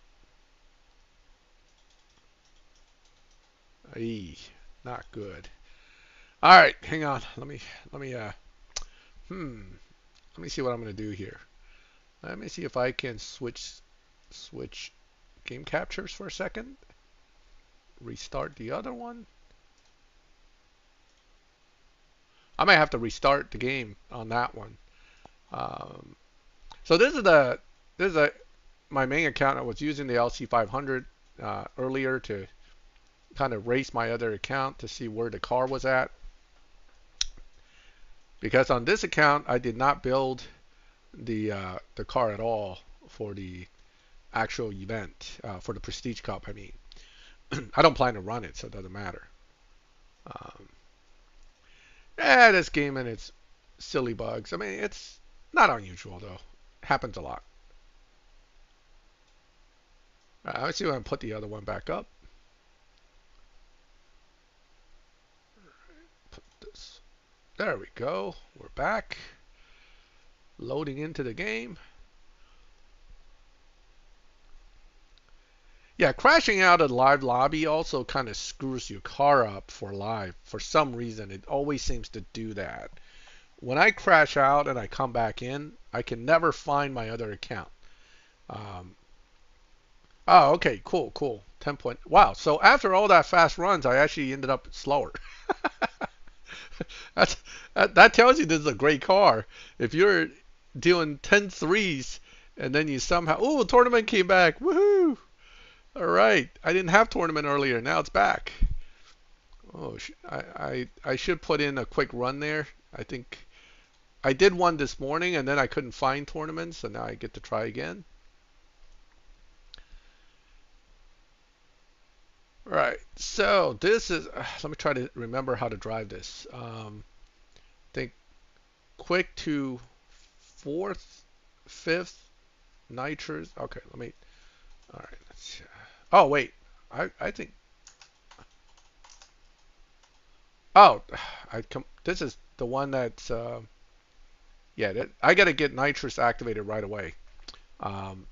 Eee, not good. All right, hang on. Let me see what I'm gonna do here. Let me see if I can switch game captures for a second. Restart the other one. I might have to restart the game on that one. So this is my main account. I was using the LC500 earlier to kind of race my other account to see where the car was at. Because on this account, I did not build the car at all for the actual event, for the Prestige Cup, I mean. I don't plan to run it, so it doesn't matter. This game and its silly bugs. I mean, it's not unusual, though. Happens a lot. Let's see if I can put the other one back up. Put this. There we go. We're back. Loading into the game. Yeah, crashing out of live lobby also kind of screws your car up for live. For some reason, it always seems to do that. When I crash out and I come back in, I can never find my other account. Um, oh, okay, cool, cool. 10 point. Wow. So after all that fast runs, I actually ended up slower. That's, that tells you this is a great car. If you're doing 10 threes and then you somehow, oh, tournament came back. Woohoo! All right. I didn't have tournament earlier. Now it's back. Oh, I should put in a quick run there. I think I did one this morning and then I couldn't find tournaments, so now I get to try again. All right. So this is, let me try to remember how to drive this. Think quick to fourth, fifth, nitrous. Okay, let me, all right. Oh, wait. I think, oh, this is the one that's, yeah, I got to get nitrous activated right away. Um,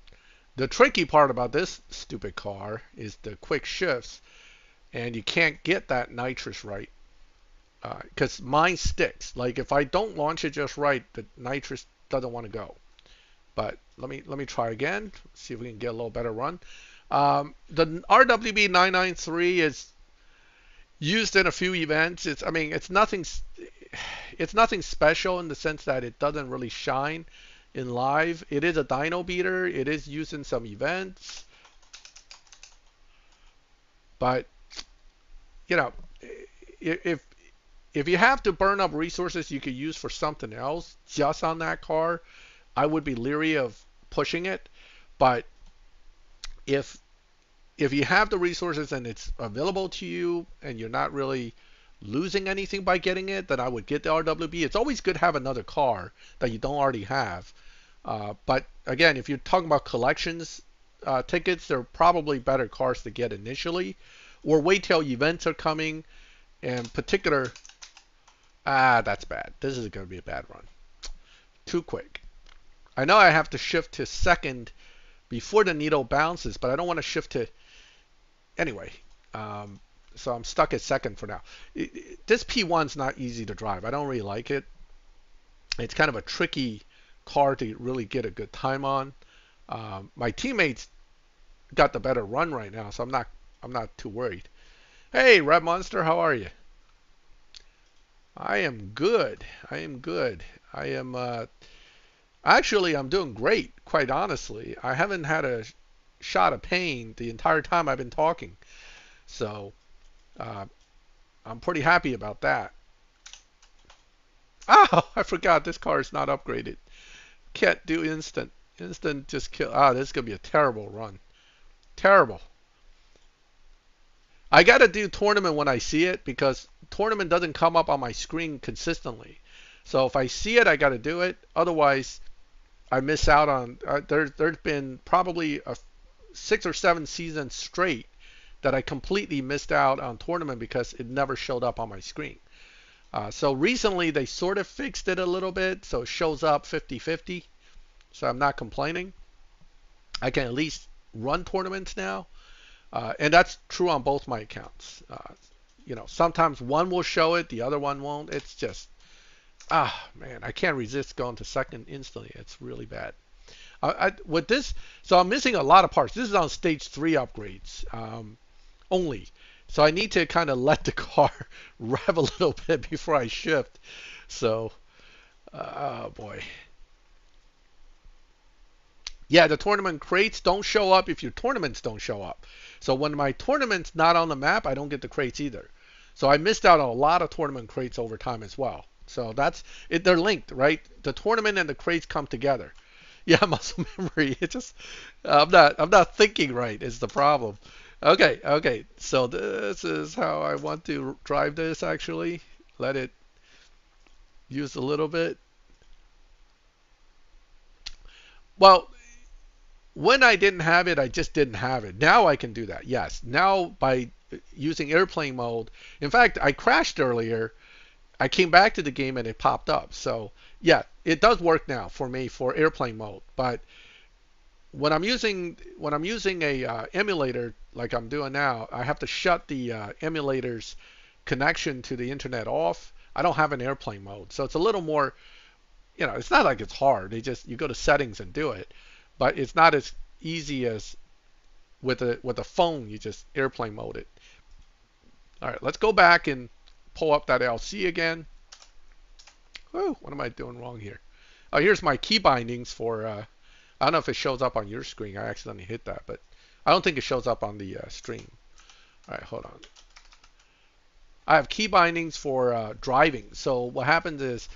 the tricky part about this stupid car is the quick shifts, and you can't get that nitrous right because mine sticks. Like if I don't launch it just right, the nitrous doesn't want to go. But let me try again. See if we can get a little better run. The RWB 993 is used in a few events. I mean, it's nothing special in the sense that it doesn't really shine in live. It is a dyno beater. It is used in some events. But you know, if you have to burn up resources you could use for something else just on that car, I would be leery of pushing it. But if you have the resources and it's available to you and you're not really losing anything by getting it, then I would get the RWB. It's always good to have another car that you don't already have. But again, if you're talking about collections tickets, they're probably better cars to get initially, or wait till events are coming. In particular, that's bad. This is going to be a bad run. Too quick. I know I have to shift to second before the needle bounces, but I don't want to shift to anyway. So I'm stuck at second for now. This P1's not easy to drive. I don't really like it. It's kind of a tricky car to really get a good time on. My teammates got the better run right now, so I'm not too worried. Hey, Red Monster, how are you? I am good. I am good. I am actually I'm doing great, quite honestly. I haven't had a shot of pain the entire time I've been talking. So I'm pretty happy about that. Oh, I forgot this car is not upgraded. Can't do instant. Instant just kill. This is going to be a terrible run. Terrible. I got to do tournament when I see it because tournament doesn't come up on my screen consistently. So if I see it, I got to do it. Otherwise, I miss out on. There's been probably 6 or 7 seasons straight that I completely missed out on tournament because it never showed up on my screen. So recently they sort of fixed it a little bit, so it shows up 50-50. So I'm not complaining. I can at least run tournaments now. And that's true on both my accounts. You know, sometimes one will show it, the other one won't. It's just, man, I can't resist going to second instantly. It's really bad. With this, so I'm missing a lot of parts. This is on stage 3 upgrades only. So I need to kind of let the car rev a little bit before I shift. So, oh boy. Yeah, the tournament crates don't show up if your tournaments don't show up. So when my tournament's not on the map, I don't get the crates either. So I missed out on a lot of tournament crates over time as well. So that's it. They're linked, right? The tournament and the crates come together. Yeah, muscle memory. It just I'm not thinking right is the problem. Okay. So this is how I want to drive this actually. Let it use a little bit. Well, when I didn't have it, I just didn't have it. Now I can do that. Yes. Now by using airplane mode, in fact, I crashed earlier. I came back to the game and it popped up. So yeah, it does work now for me for airplane mode. But when I'm using a emulator like I'm doing now, I have to shut the emulator's connection to the internet off. I don't have an airplane mode, so it's a little more. It's not like it's hard. You go to settings and do it, but it's not as easy as with a phone. You just airplane mode it. All right, let's go back and pull up that LC again. Whew, what am I doing wrong here? Oh, here's my key bindings for. I don't know if it shows up on your screen. I accidentally hit that, but I don't think it shows up on the stream. All right, hold on. I have key bindings for driving. So what happens is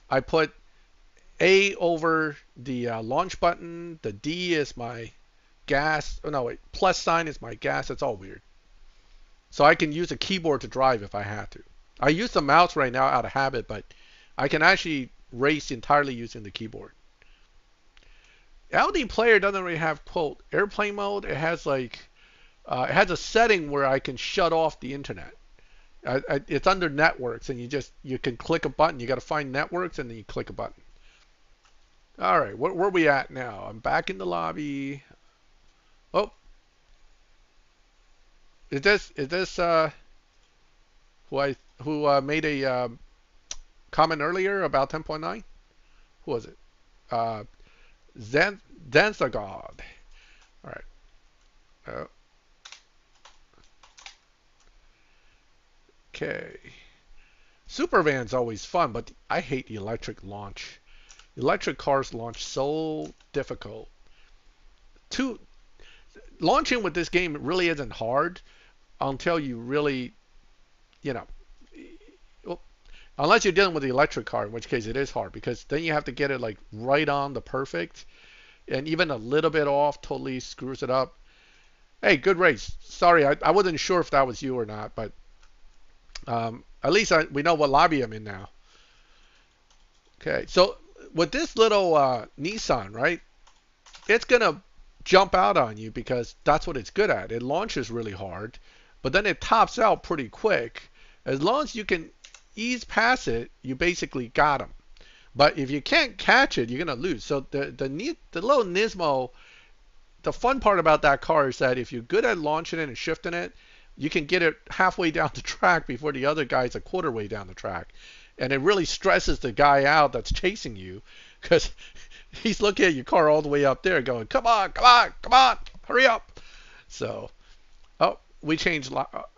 I put A over the launch button. The D is my gas. Oh, no, wait. Plus sign is my gas. It's all weird. So I can use a keyboard to drive if I had to. I use the mouse right now out of habit, but I can actually race entirely using the keyboard. LD Player doesn't really have quote airplane mode. It has it has a setting where I can shut off the internet. It's under networks, and you can click a button. You got to find networks, and then you click a button. All right, where are we at now? I'm back in the lobby. Oh, is this who made a comment earlier about 10.9? Who was it? Zenzagod. All right. Okay. Super van's always fun, but I hate the electric launch. Electric cars launch so difficult. Launching with this game really isn't hard until you really, you know, well, unless you're dealing with the electric car, in which case it is hard because then you have to get it like right on the perfect, and even a little bit off totally screws it up. Hey, good race. Sorry, I wasn't sure if that was you or not, but at least we know what lobby I'm in now. Okay, so with this little Nissan, right, it's going to jump out on you because that's what it's good at. It launches really hard, but then it tops out pretty quick. As long as you can ease past it, you basically got them. But if you can't catch it, you're going to lose. So the little Nismo, the fun part about that car is that if you're good at launching it and shifting it, you can get it halfway down the track before the other guy's a quarter way down the track. And it really stresses the guy out that's chasing you because he's looking at your car all the way up there going, come on, come on, come on, hurry up. So, oh, we changed.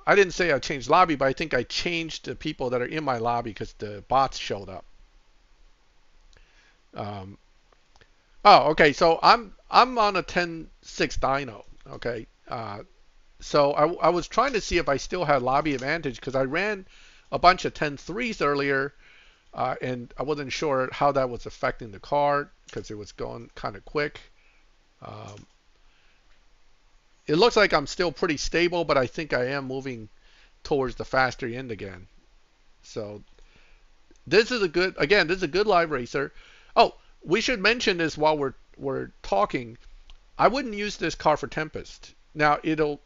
I didn't say I changed lobby, but I think I changed the people that are in my lobby because the bots showed up. Oh, okay. So I'm on a 10.6 dyno. Okay. So I was trying to see if I still had lobby advantage because I ran a bunch of 10.3s earlier, and I wasn't sure how that was affecting the car because it was going kind of quick. It looks like I'm still pretty stable, but I think I am moving towards the faster end again. So this is a good live racer. Oh, we should mention this while we're talking. I wouldn't use this car for Tempest. Now it'll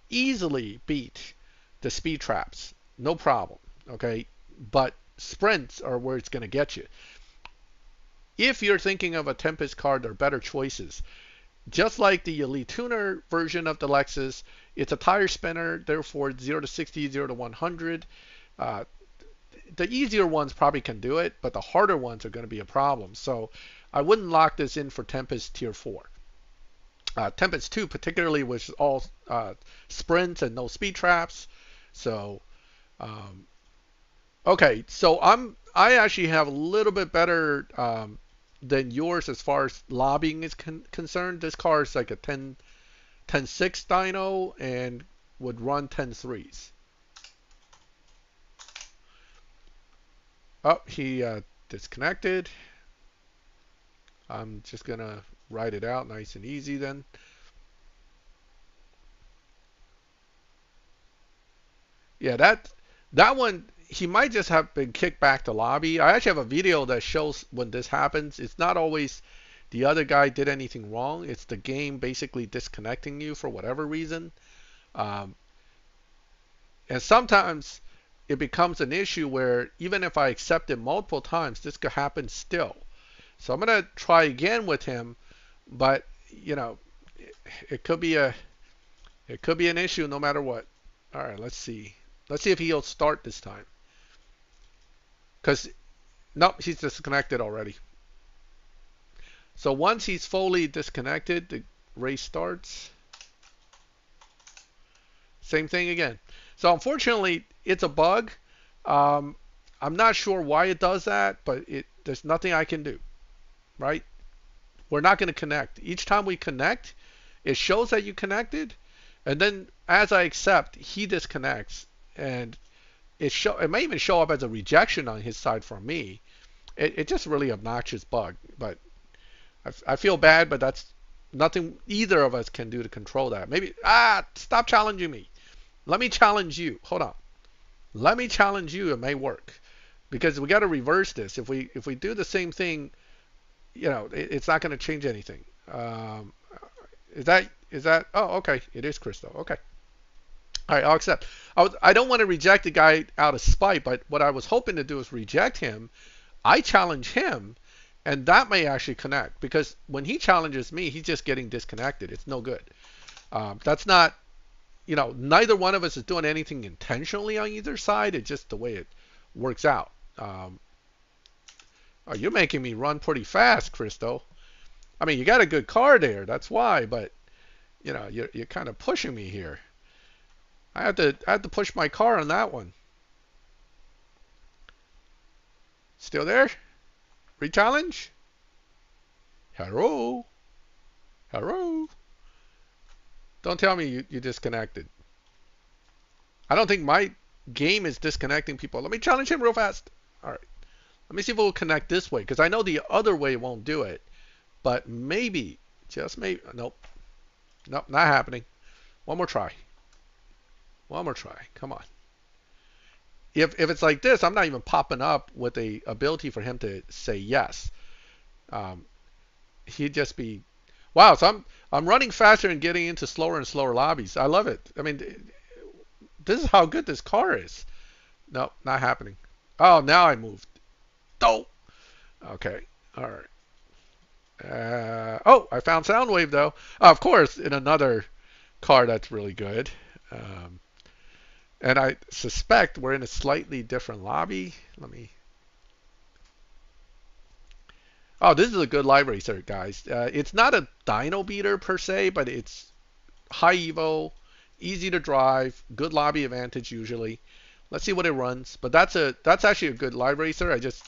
easily beat the speed traps, no problem. Okay, but sprints are where it's going to get you. If you're thinking of a Tempest car, there are better choices. Just like the Elite Tuner version of the Lexus, it's a tire spinner, therefore 0 to 60, 0 to 100. The easier ones probably can do it, but the harder ones are going to be a problem. So I wouldn't lock this in for Tempest Tier 4. Tempest 2 particularly was all sprints and no speed traps. So, okay, so I actually have a little bit better than yours as far as lobbying is concerned. This car is like a 10.6 dyno and would run 10.3s. Oh, he disconnected. I'm just gonna write it out nice and easy then. Yeah, that one, he might just have been kicked back to lobby. I actually have a video that shows when this happens. It's not always the other guy did anything wrong. It's the game basically disconnecting you for whatever reason. Um, and sometimes it becomes an issue where even if I accept it multiple times, this could happen still. So I'm gonna try again with him, but you know, it could be an issue no matter what. All right, let's see. Let's see if he'll start this time. Because nope, he's disconnected already. So once he's fully disconnected, the race starts. Same thing again. So unfortunately, it's a bug. Um, I'm not sure why it does that, but there's nothing I can do, right? We're not going to connect. Each time we connect, it shows that you connected, and then as I accept, he disconnects, and it may even show up as a rejection on his side from me. It's just really obnoxious bug, but I feel bad, but that's nothing either of us can do to control that. Maybe stop challenging me. Let me challenge you. Hold on. Let me challenge you. It may work because we got to reverse this. If we do the same thing, it's not going to change anything. Is that? Oh, okay. It is Crystal. Okay. All right, I'll accept. I don't want to reject the guy out of spite, but what I was hoping to do is reject him. I challenge him, and that may actually connect because when he challenges me, he's just getting disconnected. It's no good. That's not, neither one of us is doing anything intentionally on either side. It's just the way it works out. Oh, you're making me run pretty fast, Christo. I mean, you got a good car there. That's why, but you're kind of pushing me here. I had to push my car on that one. Still there? Re-challenge? Hello? Hello? Don't tell me you disconnected. I don't think my game is disconnecting people. Let me challenge him real fast. All right. Let me see if we'll connect this way, because I know the other way won't do it. But maybe, just maybe, nope. Nope, not happening. One more try. One more try. Come on. If it's like this, I'm not even popping up with the ability for him to say yes. He'd just be, wow. So I'm running faster and getting into slower and slower lobbies. I love it. I mean, this is how good this car is. Nope, not happening. Oh, now I moved. Oh. Okay. All right. Oh, I found Soundwave though. Of course, in another car that's really good. And I suspect we're in a slightly different lobby. Let me. Oh, this is a good library cert, guys. It's not a dyno beater per se, but it's high evo, easy to drive, good lobby advantage usually. Let's see what it runs. But that's actually a good library cert.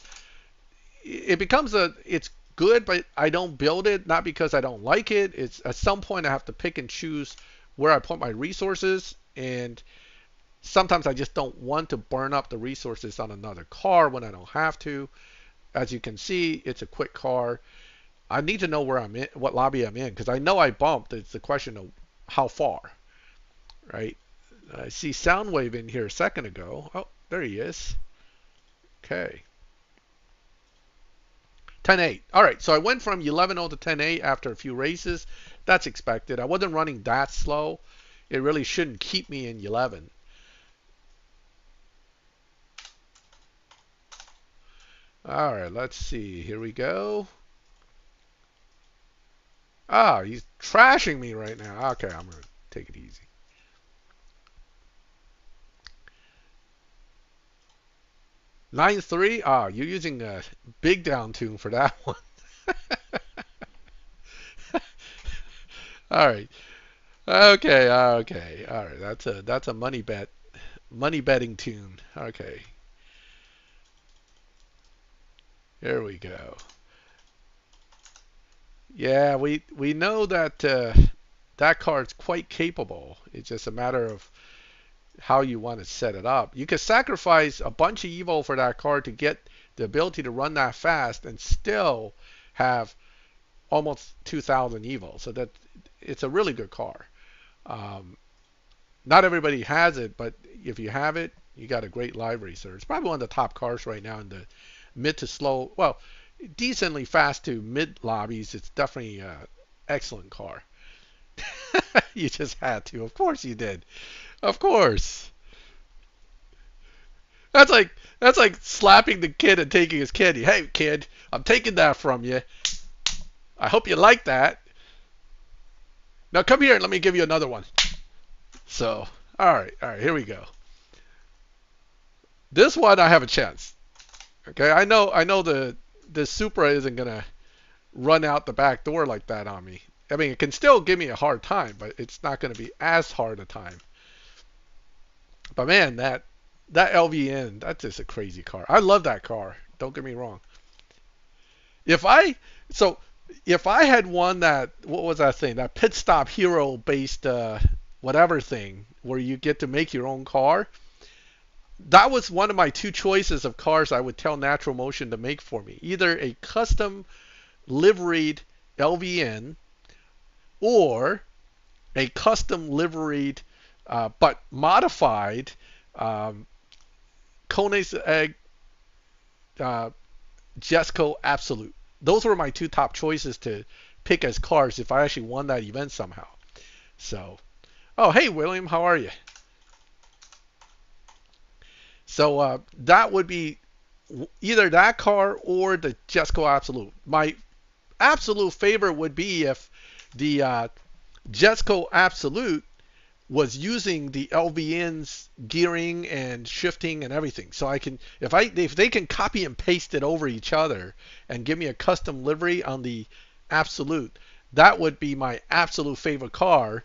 It's good, but I don't build it not because I don't like it. It's at some point I have to pick and choose where I put my resources, and sometimes I just don't want to burn up the resources on another car when I don't have to. As you can see, it's a quick car. I need to know where I'm in, what lobby I'm in, because I know I bumped. It's the question of how far, right? I see Soundwave in here a second ago. Oh, there he is. Okay. 10-8. All right, so I went from 11-0 to 10-8 after a few races. That's expected. I wasn't running that slow. It really shouldn't keep me in 11. All right, let's see. Here we go. Ah, he's trashing me right now. Okay, I'm going to take it easy. Line 3. Ah, you're using a big down tune for that one. All right. Okay, okay. All right. That's a money betting tune. Okay. Here we go. Yeah, we know that that card's quite capable. It's just a matter of how you want to set it up. You could sacrifice a bunch of Evo for that card to get the ability to run that fast and still have almost 2,000 Evo. So that it's a really good car. Not everybody has it, but if you have it, you got a great library, sir. It's probably one of the top cars right now in the mid to slow. Well, decently fast to mid lobbies, it's definitely an excellent car. You just had to. Of course you did. Of course. That's like that's like slapping the kid and taking his candy. Hey kid, I'm taking that from you. I hope you like that. Now come here and let me give you another one. So, all right, here we go. This one I have a chance. Okay, I know the Supra isn't gonna run out the back door like that on me. I mean, it can still give me a hard time, but it's not gonna be as hard a time. But man, that LVN, that's just a crazy car. I love that car. Don't get me wrong. If I so if I had won that, what was that thing? That pit stop hero based whatever thing where you get to make your own car. That was one of my two choices of cars I would tell Natural Motion to make for me. Either a custom liveried LVN or a custom liveried but modified um, Koenigsegg uh, Jesco Absolute. Those were my two top choices to pick as cars if I actually won that event somehow. So, oh hey William, how are you? So that would be either that car or the Jesco Absolute. My absolute favorite would be if the Jesco Absolute was using the LVN's gearing and shifting and everything. So I can, if they can copy and paste it over each other and give me a custom livery on the Absolute, that would be my absolute favorite car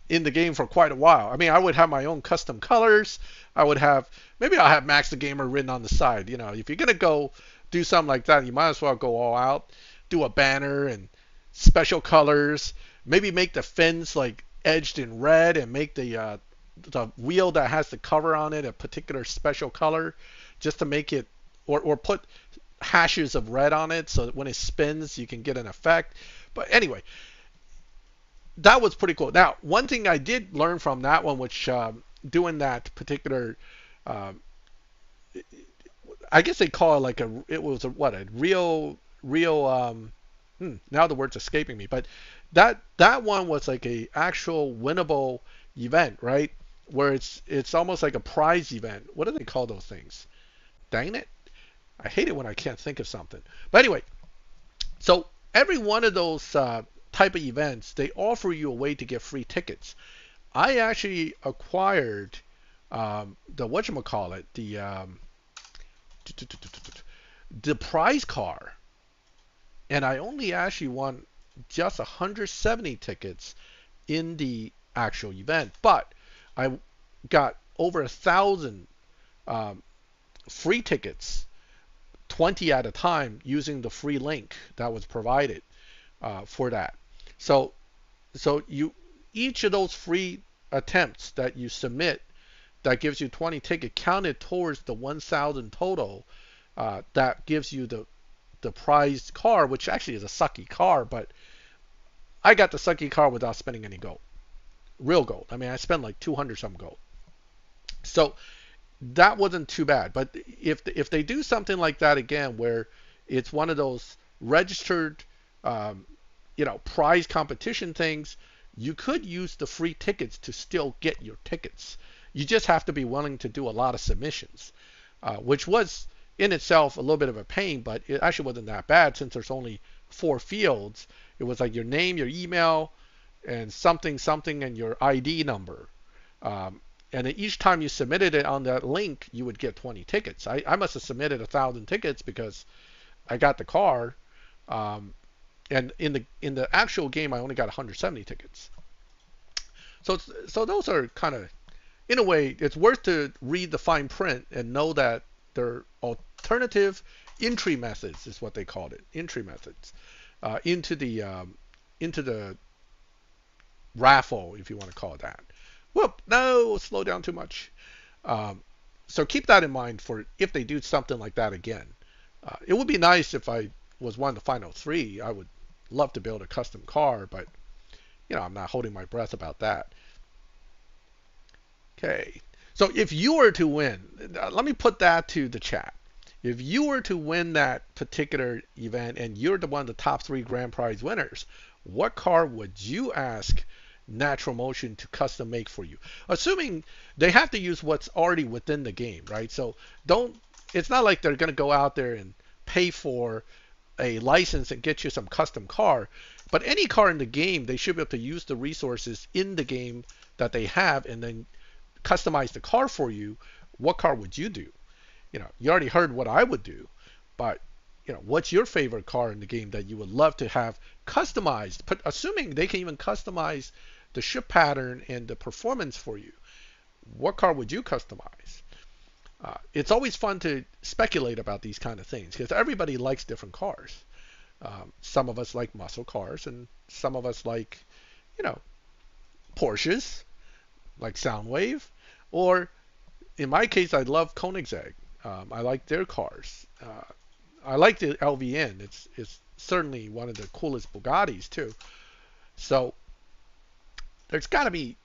in the game for quite a while. I mean, I would have my own custom colors. I would have, maybe I'll have Maxthegamer written on the side. You know, if you're gonna go do something like that, you might as well go all out, do a banner and special colors. Maybe make the fins like edged in red and make the wheel that has the cover on it a particular special color, just to make it, or put hashes of red on it so that when it spins you can get an effect. But anyway, that was pretty cool. Now, one thing I did learn from that one, which doing that particular, um, I guess they call it like it was a what, a real now the word's escaping me, but that one was like a actual winnable event, right? Where it's almost like a prize event. What do they call those things? Dang it. I hate it when I can't think of something. But anyway, so every one of those type of events, they offer you a way to get free tickets. I actually acquired the whatchamacallit, the prize car, and I only actually won just 170 tickets in the actual event, but I got over 1,000 um, free tickets, 20 at a time, using the free link that was provided for that. So, so you each of those free attempts that you submit that gives you 20 tickets counted towards the 1,000 total. That gives you the prized car, which actually is a sucky car, but I got the sucky car without spending any gold, real gold. I mean, I spent like 200 some gold, so that wasn't too bad. But if they do something like that again, where it's one of those registered, um, prize competition things, you could use the free tickets to still get your tickets. You just have to be willing to do a lot of submissions, which was in itself a little bit of a pain, but it actually wasn't that bad since there's only 4 fields. It was like your name, your email, and something something, and your ID number. Um, and then each time you submitted it on that link, you would get 20 tickets. I must have submitted 1,000 tickets because I got the car. Um, and in the actual game, I only got 170 tickets. So those are kind of, in a way, it's worth to read the fine print and know that they're alternative entry methods, is what they called it, entry methods into the raffle, if you want to call it that. Whoop! No, slow down too much. Um, so keep that in mind for if they do something like that again. It would be nice if I was one of the final 3. I would love to build a custom car, but I'm not holding my breath about that. Okay. So if you were to win, let me put that to the chat. If you were to win that particular event and you're the one of the top 3 grand prize winners, what car would you ask Natural Motion to custom make for you? Assuming they have to use what's already within the game, right? So don't, it's not like they're going to go out there and pay for a license and get you some custom car. But any car in the game, they should be able to use the resources in the game that they have and then customize the car for you. What car would you do? You already heard what I would do, but what's your favorite car in the game that you would love to have customized? But assuming they can even customize the ship pattern and the performance for you, what car would you customize? It's always fun to speculate about these kind of things because everybody likes different cars. Some of us like muscle cars, and some of us like, you know, Porsches, like Soundwave, or in my case, I love Koenigsegg. I like their cars. I like the LVN. It's certainly one of the coolest Bugattis too. So there's got to be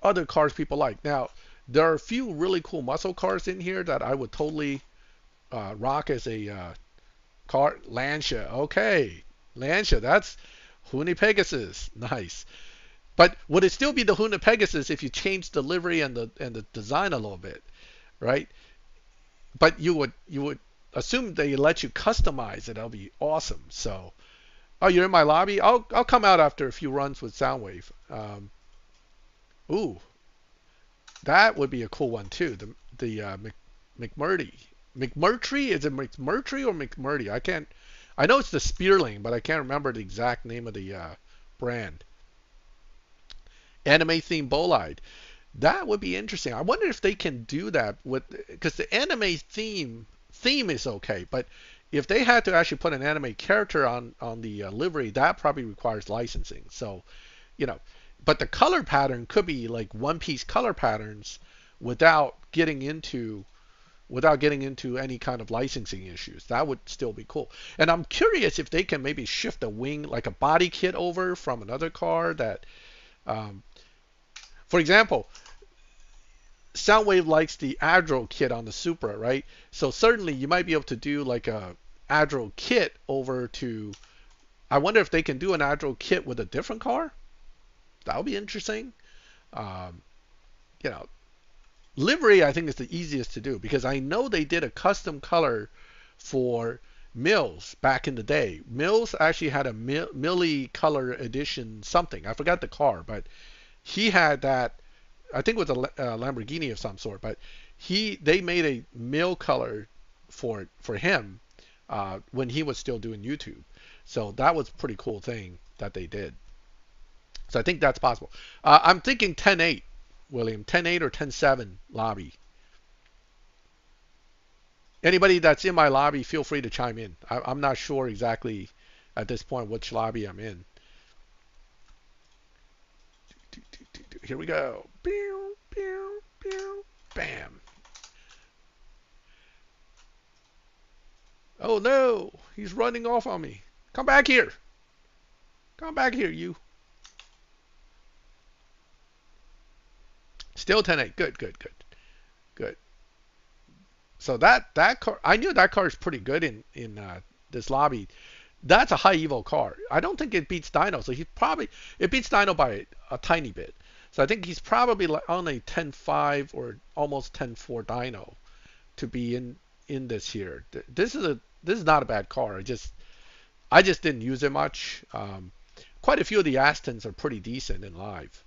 other cars people like. Now there are a few really cool muscle cars in here that I would totally rock as a car. Lancia, okay, Lancia. That's Huni Pegasus, nice. But would it still be the Huna Pegasus if you changed the livery and the design a little bit, right? But you would assume they let you customize it. That'll be awesome. So, oh, you're in my lobby. I'll come out after a few runs with Soundwave. Ooh, that would be a cool one too. The McMurdy. McMurtry, is it McMurtry or McMurdy? I can't. I know it's the Spearling, but I can't remember the exact name of the brand. Anime themed bolide. That would be interesting. I wonder if they can do that with, because the anime theme is okay, but if they had to actually put an anime character on the livery, that probably requires licensing. So, but the color pattern could be like One Piece color patterns without getting into any kind of licensing issues. That would still be cool. And I'm curious if they can maybe shift a wing, like a body kit over from another car that, for example, Soundwave likes the Adro kit on the Supra, right? So certainly you might be able to do like a Adro kit over to, I wonder if they can do an Adro kit with a different car. That would be interesting. Um, you know, Livery I think is the easiest to do because I know they did a custom color for Mills back in the day. Mills actually had a Millie color edition something. I forgot the car, but he had that. I think it was a Lamborghini of some sort, but they made a mill color for him when he was still doing YouTube. So that was a pretty cool thing that they did. So I think that's possible. I'm thinking 10.8, William. 10.8 or 10.7 lobby. Anybody that's in my lobby, feel free to chime in. I'm not sure exactly at this point which lobby I'm in. Here we go. Pew, pew, pew, bam. Oh no, he's running off on me. Come back here. Come back here, you. Still 10.8. Good, good, good, good. So that car, I knew that car is pretty good in this lobby. That's a high evo car. I don't think it beats Dino. So it beats Dino by a tiny bit. So I think he's probably like on a 10.5 or almost 10.4 dyno to be in this here. This is not a bad car. I just didn't use it much. Quite a few of the Astons are pretty decent in live.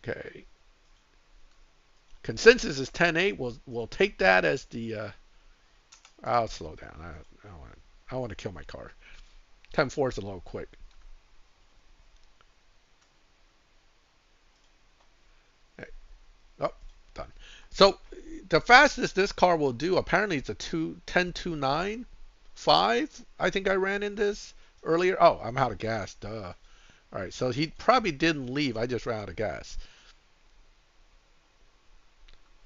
Okay. Consensus is 10.8. We'll take that as the. I'll slow down. I want to kill my car. 10.4 is a little quick. Oh, done. So the fastest this car will do, apparently it's a 10.29.5. I think I ran in this earlier. Oh, I'm out of gas. Duh. All right, so he probably didn't leave. I just ran out of gas.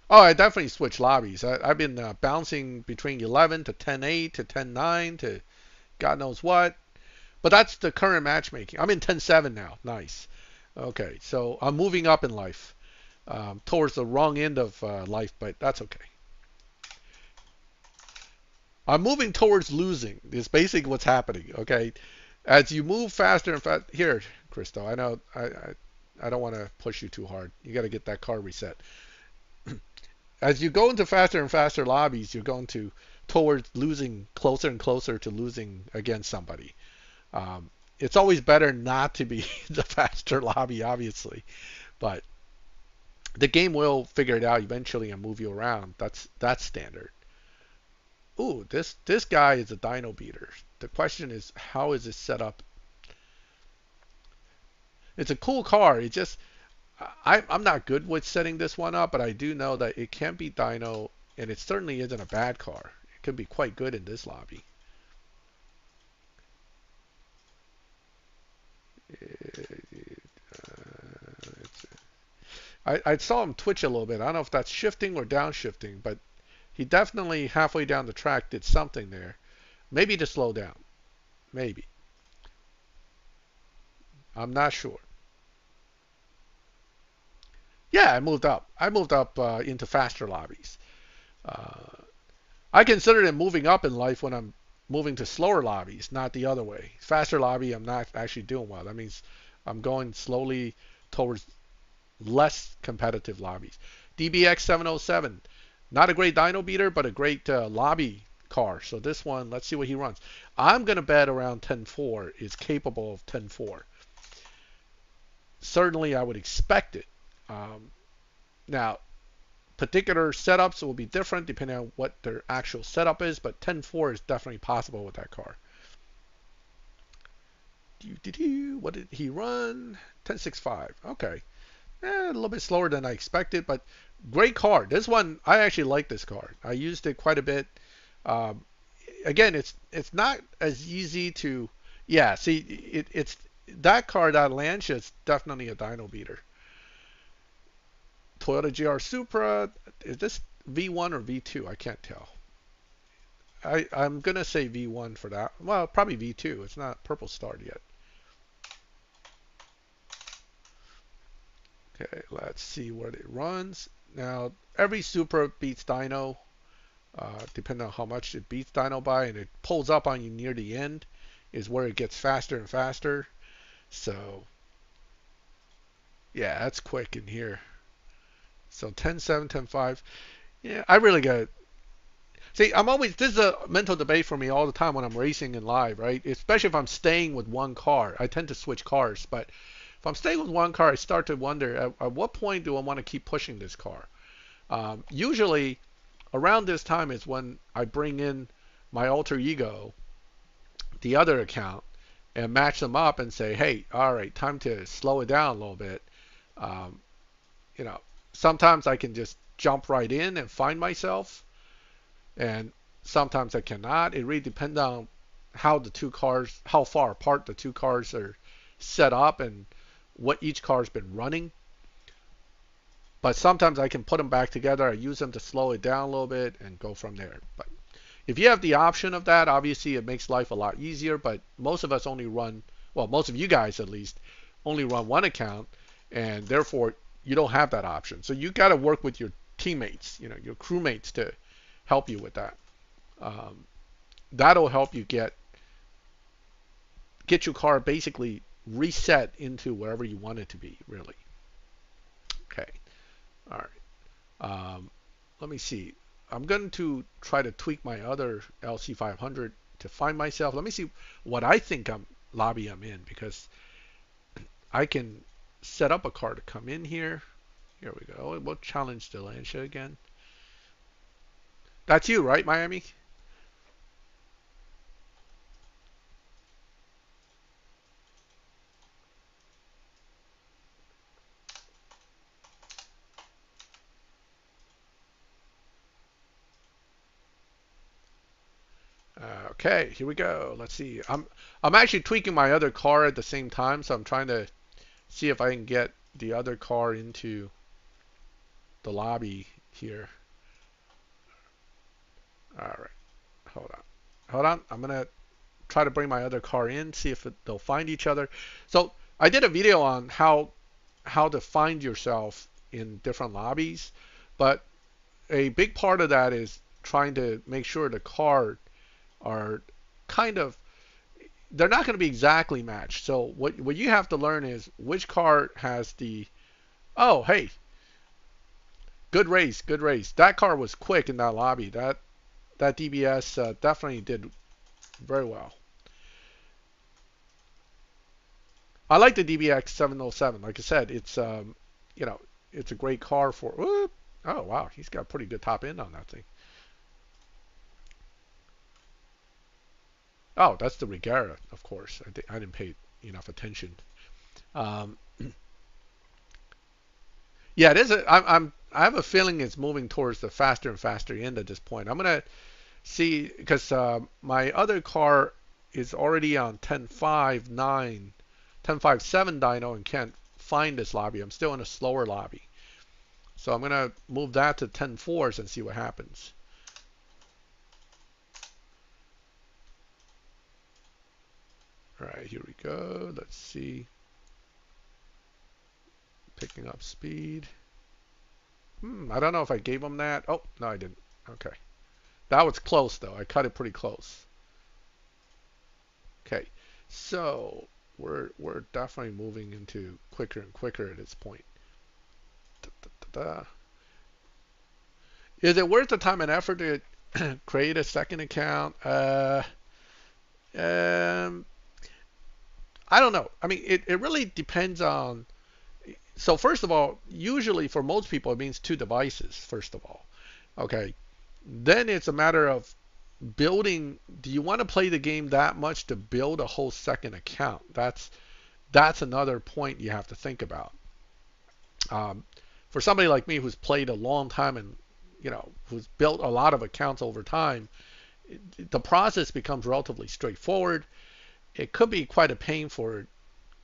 Oh, I definitely switched lobbies. I've been bouncing between 11 to 10.8 to 10.9 to God knows what. But that's the current matchmaking. I'm in 10.7 now. Nice. Okay, so I'm moving up in life. Towards the wrong end of life, but that's okay. I'm moving towards losing. Is basically what's happening. Okay, as you move faster and faster. Here, Christo, I know I don't want to push you too hard. You got to get that car reset. As you go into faster and faster lobbies, you're going to towards losing closer and closer to losing against somebody. It's always better not to be the faster lobby, obviously, but the game will figure it out eventually and move you around. That's standard. Ooh, this guy is a dyno beater. The question is, how is it set up? It's a cool car. It just I'm not good with setting this one up, but I do know that it can be dyno, and it certainly isn't a bad car. It could be quite good in this lobby. I saw him twitch a little bit. I don't know if that's shifting or downshifting, but he definitely halfway down the track did something there. Maybe to slow down. Maybe. I'm not sure. Yeah, I moved up. I moved up into faster lobbies. Uh, I consider it moving up in life when I'm moving to slower lobbies, not the other way. Faster lobby, I'm not actually doing well. That means I'm going slowly towards less competitive lobbies. DBX 707, not a great dyno beater, but a great lobby car. So this one, let's see what he runs. I'm going to bet around 10.4 is capable of 10.4. Certainly, I would expect it. Now, particular setups will be different depending on what their actual setup is, but 10.4 is definitely possible with that car. What did he run? 10.65. Okay. A little bit slower than I expected, but great car. This one, I actually like this car. I used it quite a bit. Um, Again, it's not as easy to, yeah, see, it's that car, that Lancia, is definitely a dyno beater. Toyota GR Supra, is this V1 or V2? I can't tell. I'm going to say V1 for that. Well, probably V2. It's not purple starred yet. Okay, let's see what it runs. Now, every Supra beats dyno, depending on how much it beats dyno by, and it pulls up on you near the end is where it gets faster and faster. So, yeah, that's quick in here. So 10.7, 10.5. Yeah, I really got it. See, this is a mental debate for me all the time when I'm racing in live, right? Especially if I'm staying with one car. I tend to switch cars, but if I'm staying with one car, I start to wonder at what point do I want to keep pushing this car? Usually, around this time is when I bring in my alter ego, the other account, and match them up and say, hey, all right, time to slow it down a little bit. Um, you know, sometimes I can just jump right in and find myself, and sometimes I cannot. It really depends on how far apart the two cars are set up and what each car's been running. But sometimes I can put them back together. I use them to slow it down a little bit and go from there. But if you have the option of that, obviously it makes life a lot easier. But most of us only run, well, most of you guys at least, only run one account, and therefore you don't have that option. So you got to work with your teammates, your crewmates to help you with that. That'll help you get your car basically reset into wherever you want it to be, really. Okay. All right. Let me see. I'm going to try to tweak my other LC500 to find myself. Let me see what I think lobby I'm in, because I can set up a car to come in here. Here we go. We'll challenge the Lancia again. That's you, right, Miami? Okay, here we go. Let's see. I'm actually tweaking my other car at the same time, so I'm trying to see if I can get the other car into the lobby here. All right. Hold on. Hold on. I'm going to try to bring my other car in, see if they'll find each other. So I did a video on how to find yourself in different lobbies, but a big part of that is trying to make sure the car are kind of, they're not going to be exactly matched. So what you have to learn is which car has the, oh, hey, good race, good race. That car was quick in that lobby. That DBS definitely did very well. I like the DBX 707. Like I said, it's you know, it's a great car for. Whoop. Oh wow, he's got a pretty good top end on that thing. Oh, that's the Regera, of course. I didn't pay enough attention. Um, yeah, it is. I have a feeling it's moving towards the faster and faster end at this point. I'm gonna see because my other car is already on 10.5.9, 10.5.7 dyno and can't find this lobby. I'm still in a slower lobby. So I'm gonna move that to 10.4s and see what happens. All right, here we go. Let's see. Picking up speed. I don't know if I gave him that. Oh, no, I didn't. Okay. That was close, though. I cut it pretty close. Okay. So we're definitely moving into quicker and quicker at this point. Da, da, da, da. Is it worth the time and effort to create a second account? Um, I don't know. I mean, it really depends on. So first of all, usually for most people, it means two devices, first of all. Okay. Then it's a matter of building. Do you want to play the game that much to build a whole second account? That's another point you have to think about. Um, for somebody like me who's played a long time and who's built a lot of accounts over time, the process becomes relatively straightforward. It could be quite a pain for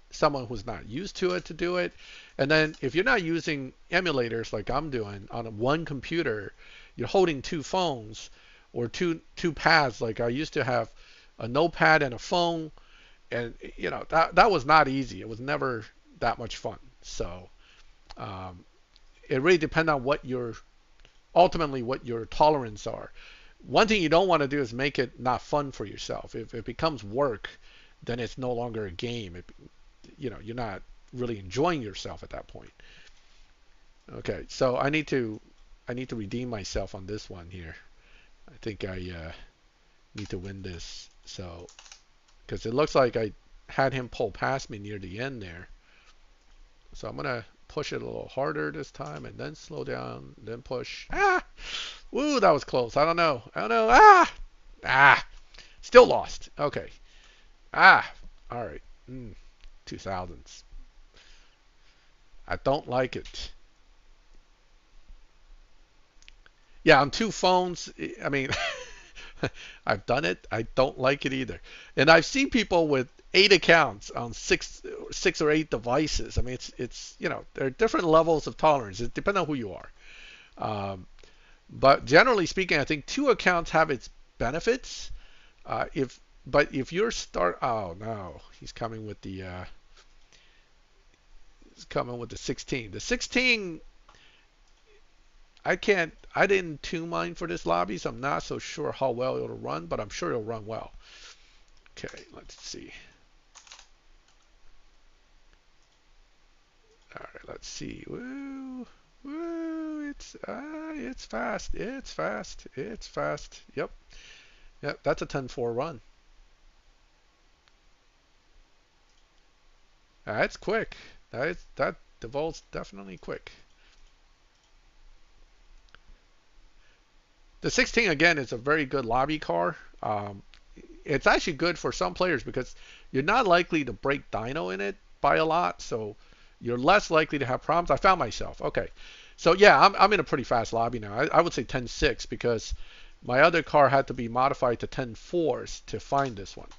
someone who's not used to it to do it. And then if you're not using emulators like I'm doing on one computer, you're holding two phones or two pads. Like I used to have a notepad and a phone, and that was not easy. It was never that much fun. So um, it really depends on ultimately what your tolerance are. One thing you don't want to do is make it not fun for yourself. If it becomes work, then it's no longer a game. You're not really enjoying yourself at that point. Okay, so I need to redeem myself on this one here. I think I need to win this. So because it looks like I had him pull past me near the end there. So I'm gonna push it a little harder this time and then slow down, then push. Ah! Woo, that was close. I don't know. Ah! Still lost. Okay. Ah! All right. 2000s. I don't like it. Yeah, on two phones, I mean, I've done it. I don't like it either. And I've seen people with 8 accounts on six or eight devices. I mean, it's there are different levels of tolerance. It depends on who you are. But generally speaking, I think 2 accounts have its benefits. If you're oh no, he's coming with the 16. The 16, I didn't tune mine for this lobby, so I'm not so sure how well it'll run, but I'm sure it'll run well. Okay, let's see. All right, let's see. Woo, woo! It's fast. It's fast. It's fast. Yep. That's a 10-4 run. That's quick. That Devol's definitely quick. The 16 again is a very good lobby car. It's actually good for some players because you're not likely to break dyno in it by a lot, so you're less likely to have problems. I found myself. Okay, so yeah, I'm in a pretty fast lobby now. I would say 10-6 because my other car had to be modified to 10-4s to find this one.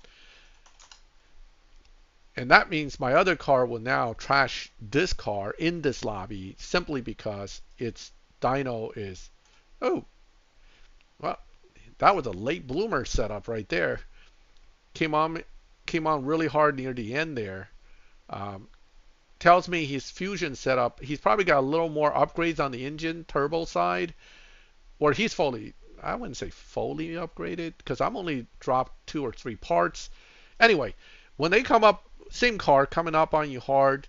And that means my other car will now trash this car in this lobby simply because its dyno is, oh, well, that was a late bloomer setup right there. Came on really hard near the end there. Tells me his fusion setup, he's probably got a little more upgrades on the engine turbo side, or he's fully, I wouldn't say fully upgraded because I'm only dropped 2 or 3 parts. Anyway, when they come up, same car coming up on you hard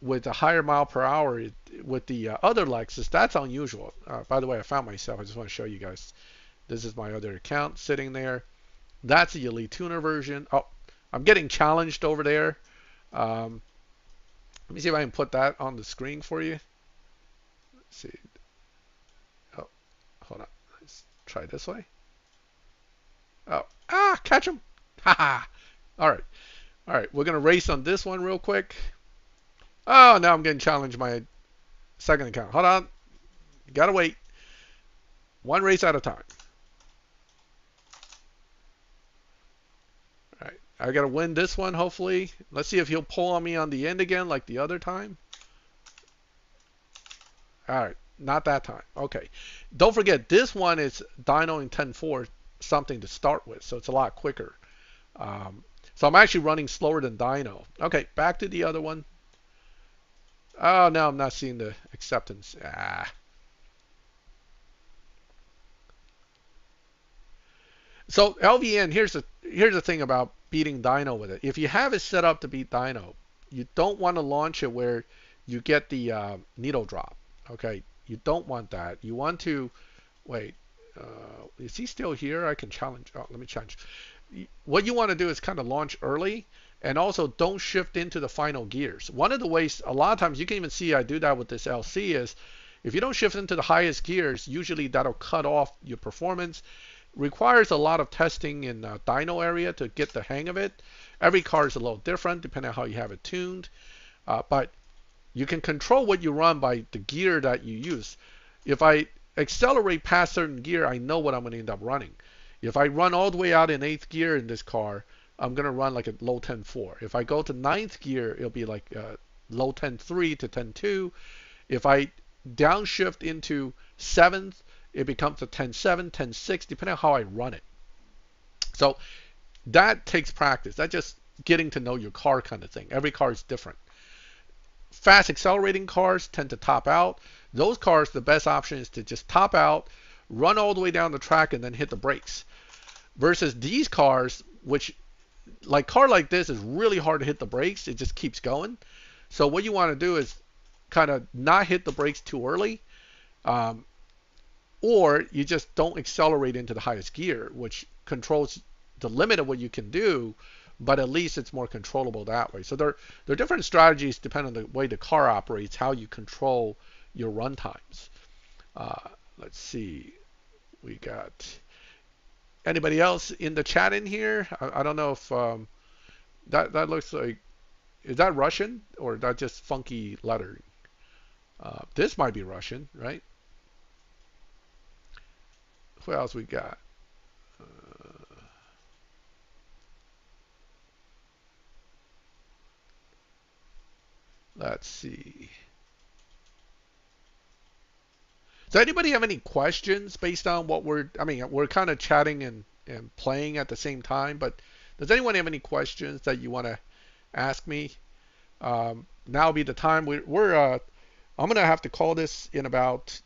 with a higher mile per hour with the other Lexus, that's unusual. By the way, I found myself. I just want to show you guys. This is my other account sitting there. That's the Elite Tuner version. Oh, I'm getting challenged over there. Let me see if I can put that on the screen for you. Let's see. Oh, hold on. Let's try this way. Oh, catch him. Haha. All right. All right. We're going to race on this one real quick. Oh, now I'm getting challenged my second account. Hold on. You got to wait. One race at a time. All right. I got to win this one, hopefully. Let's see if he'll pull on me on the end again like the other time. All right. Not that time. Okay. Don't forget, this one is dynoing 10.4 something to start with, so it's a lot quicker. So I'm actually running slower than dyno. Okay, back to the other one. Oh, no, I'm not seeing the acceptance. So LVN, here's the thing about beating dyno with it. If you have it set up to beat dyno, you don't want to launch it where you get the needle drop. Okay, you don't want that. You want to wait. Is he still here? I can challenge. Oh, let me challenge. What you want to do is kind of launch early, and also don't shift into the final gears. One of the ways, a lot of times you can even see I do that with this LC, is if you don't shift into the highest gears, usually that'll cut off your performance. Requires a lot of testing in dyno area to get the hang of it. Every car is a little different depending on how you have it tuned, but you can control what you run by the gear that you use. If I accelerate past certain gear, I know what I'm going to end up running. If I run all the way out in 8th gear in this car, I'm going to run like a low 10.4. If I go to 9th gear, it'll be like low 10.3 to 10.2. If I downshift into 7th, it becomes a 10.7, 10.6, depending on how I run it. So that takes practice. That's just getting to know your car kind of thing. Every car is different. Fast accelerating cars tend to top out. Those cars, the best option is to just top out, run all the way down the track, and then hit the brakes. Versus these cars, which, like car like this, is really hard to hit the brakes. It just keeps going. So what you want to do is kind of not hit the brakes too early, or you just don't accelerate into the highest gear, which controls the limit of what you can do, but at least it's more controllable that way. So there are different strategies depending on the way the car operates, how you control your run times. Let's see. We got anybody else in the chat in here? I don't know if that looks like, is that Russian or is that just funky lettering? This might be Russian, right? Who else we got? Let's see. Does anybody have any questions based on what we're kind of chatting and playing at the same time, but does anyone have any questions that you want to ask me? Now will be the time. I'm going to have to call this in about,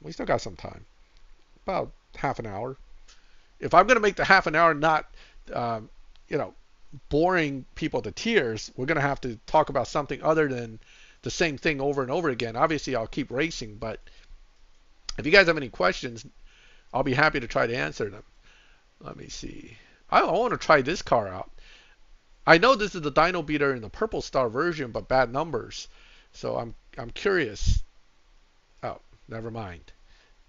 we still got some time. About half an hour. If I'm going to make the half an hour not, boring people to tears, we're going to have to talk about something other than the same thing over and over again. Obviously, I'll keep racing, but if you guys have any questions, I'll be happy to try to answer them. Let me see. I want to try this car out. I know this is the dyno beater in the Purple Star version, but bad numbers. So I'm curious. Oh, never mind.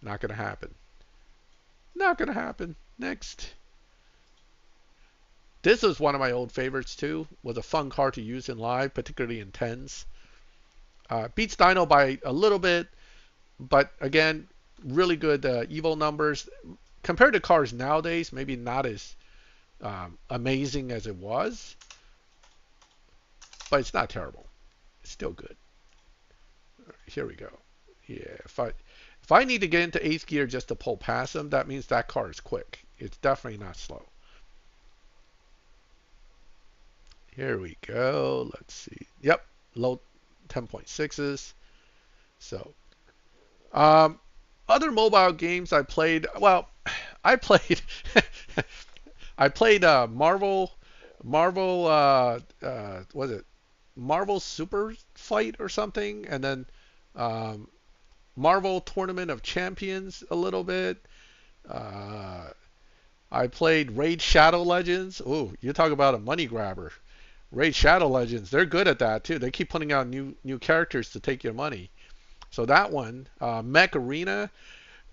Not going to happen. Not going to happen. Next. This was one of my old favorites too. Was a fun car to use in live, particularly in 10s. Beats dyno by a little bit, but again, really good Evo numbers. Compared to cars nowadays, maybe not as amazing as it was, but it's not terrible. It's still good. Here we go. Yeah, if I need to get into 8th gear just to pull past them, that means that car is quick. It's definitely not slow. Here we go. Let's see. Yep, low 10.6s. So, other mobile games I played. Well, I played I played Marvel was it Marvel Super Fight or something, and then um, Marvel Tournament of Champions a little bit. Uh, I played Raid Shadow Legends. Ooh, you talk about a money grabber. Raid Shadow Legends, they're good at that too. They keep putting out new characters to take your money. So that one, Mech Arena.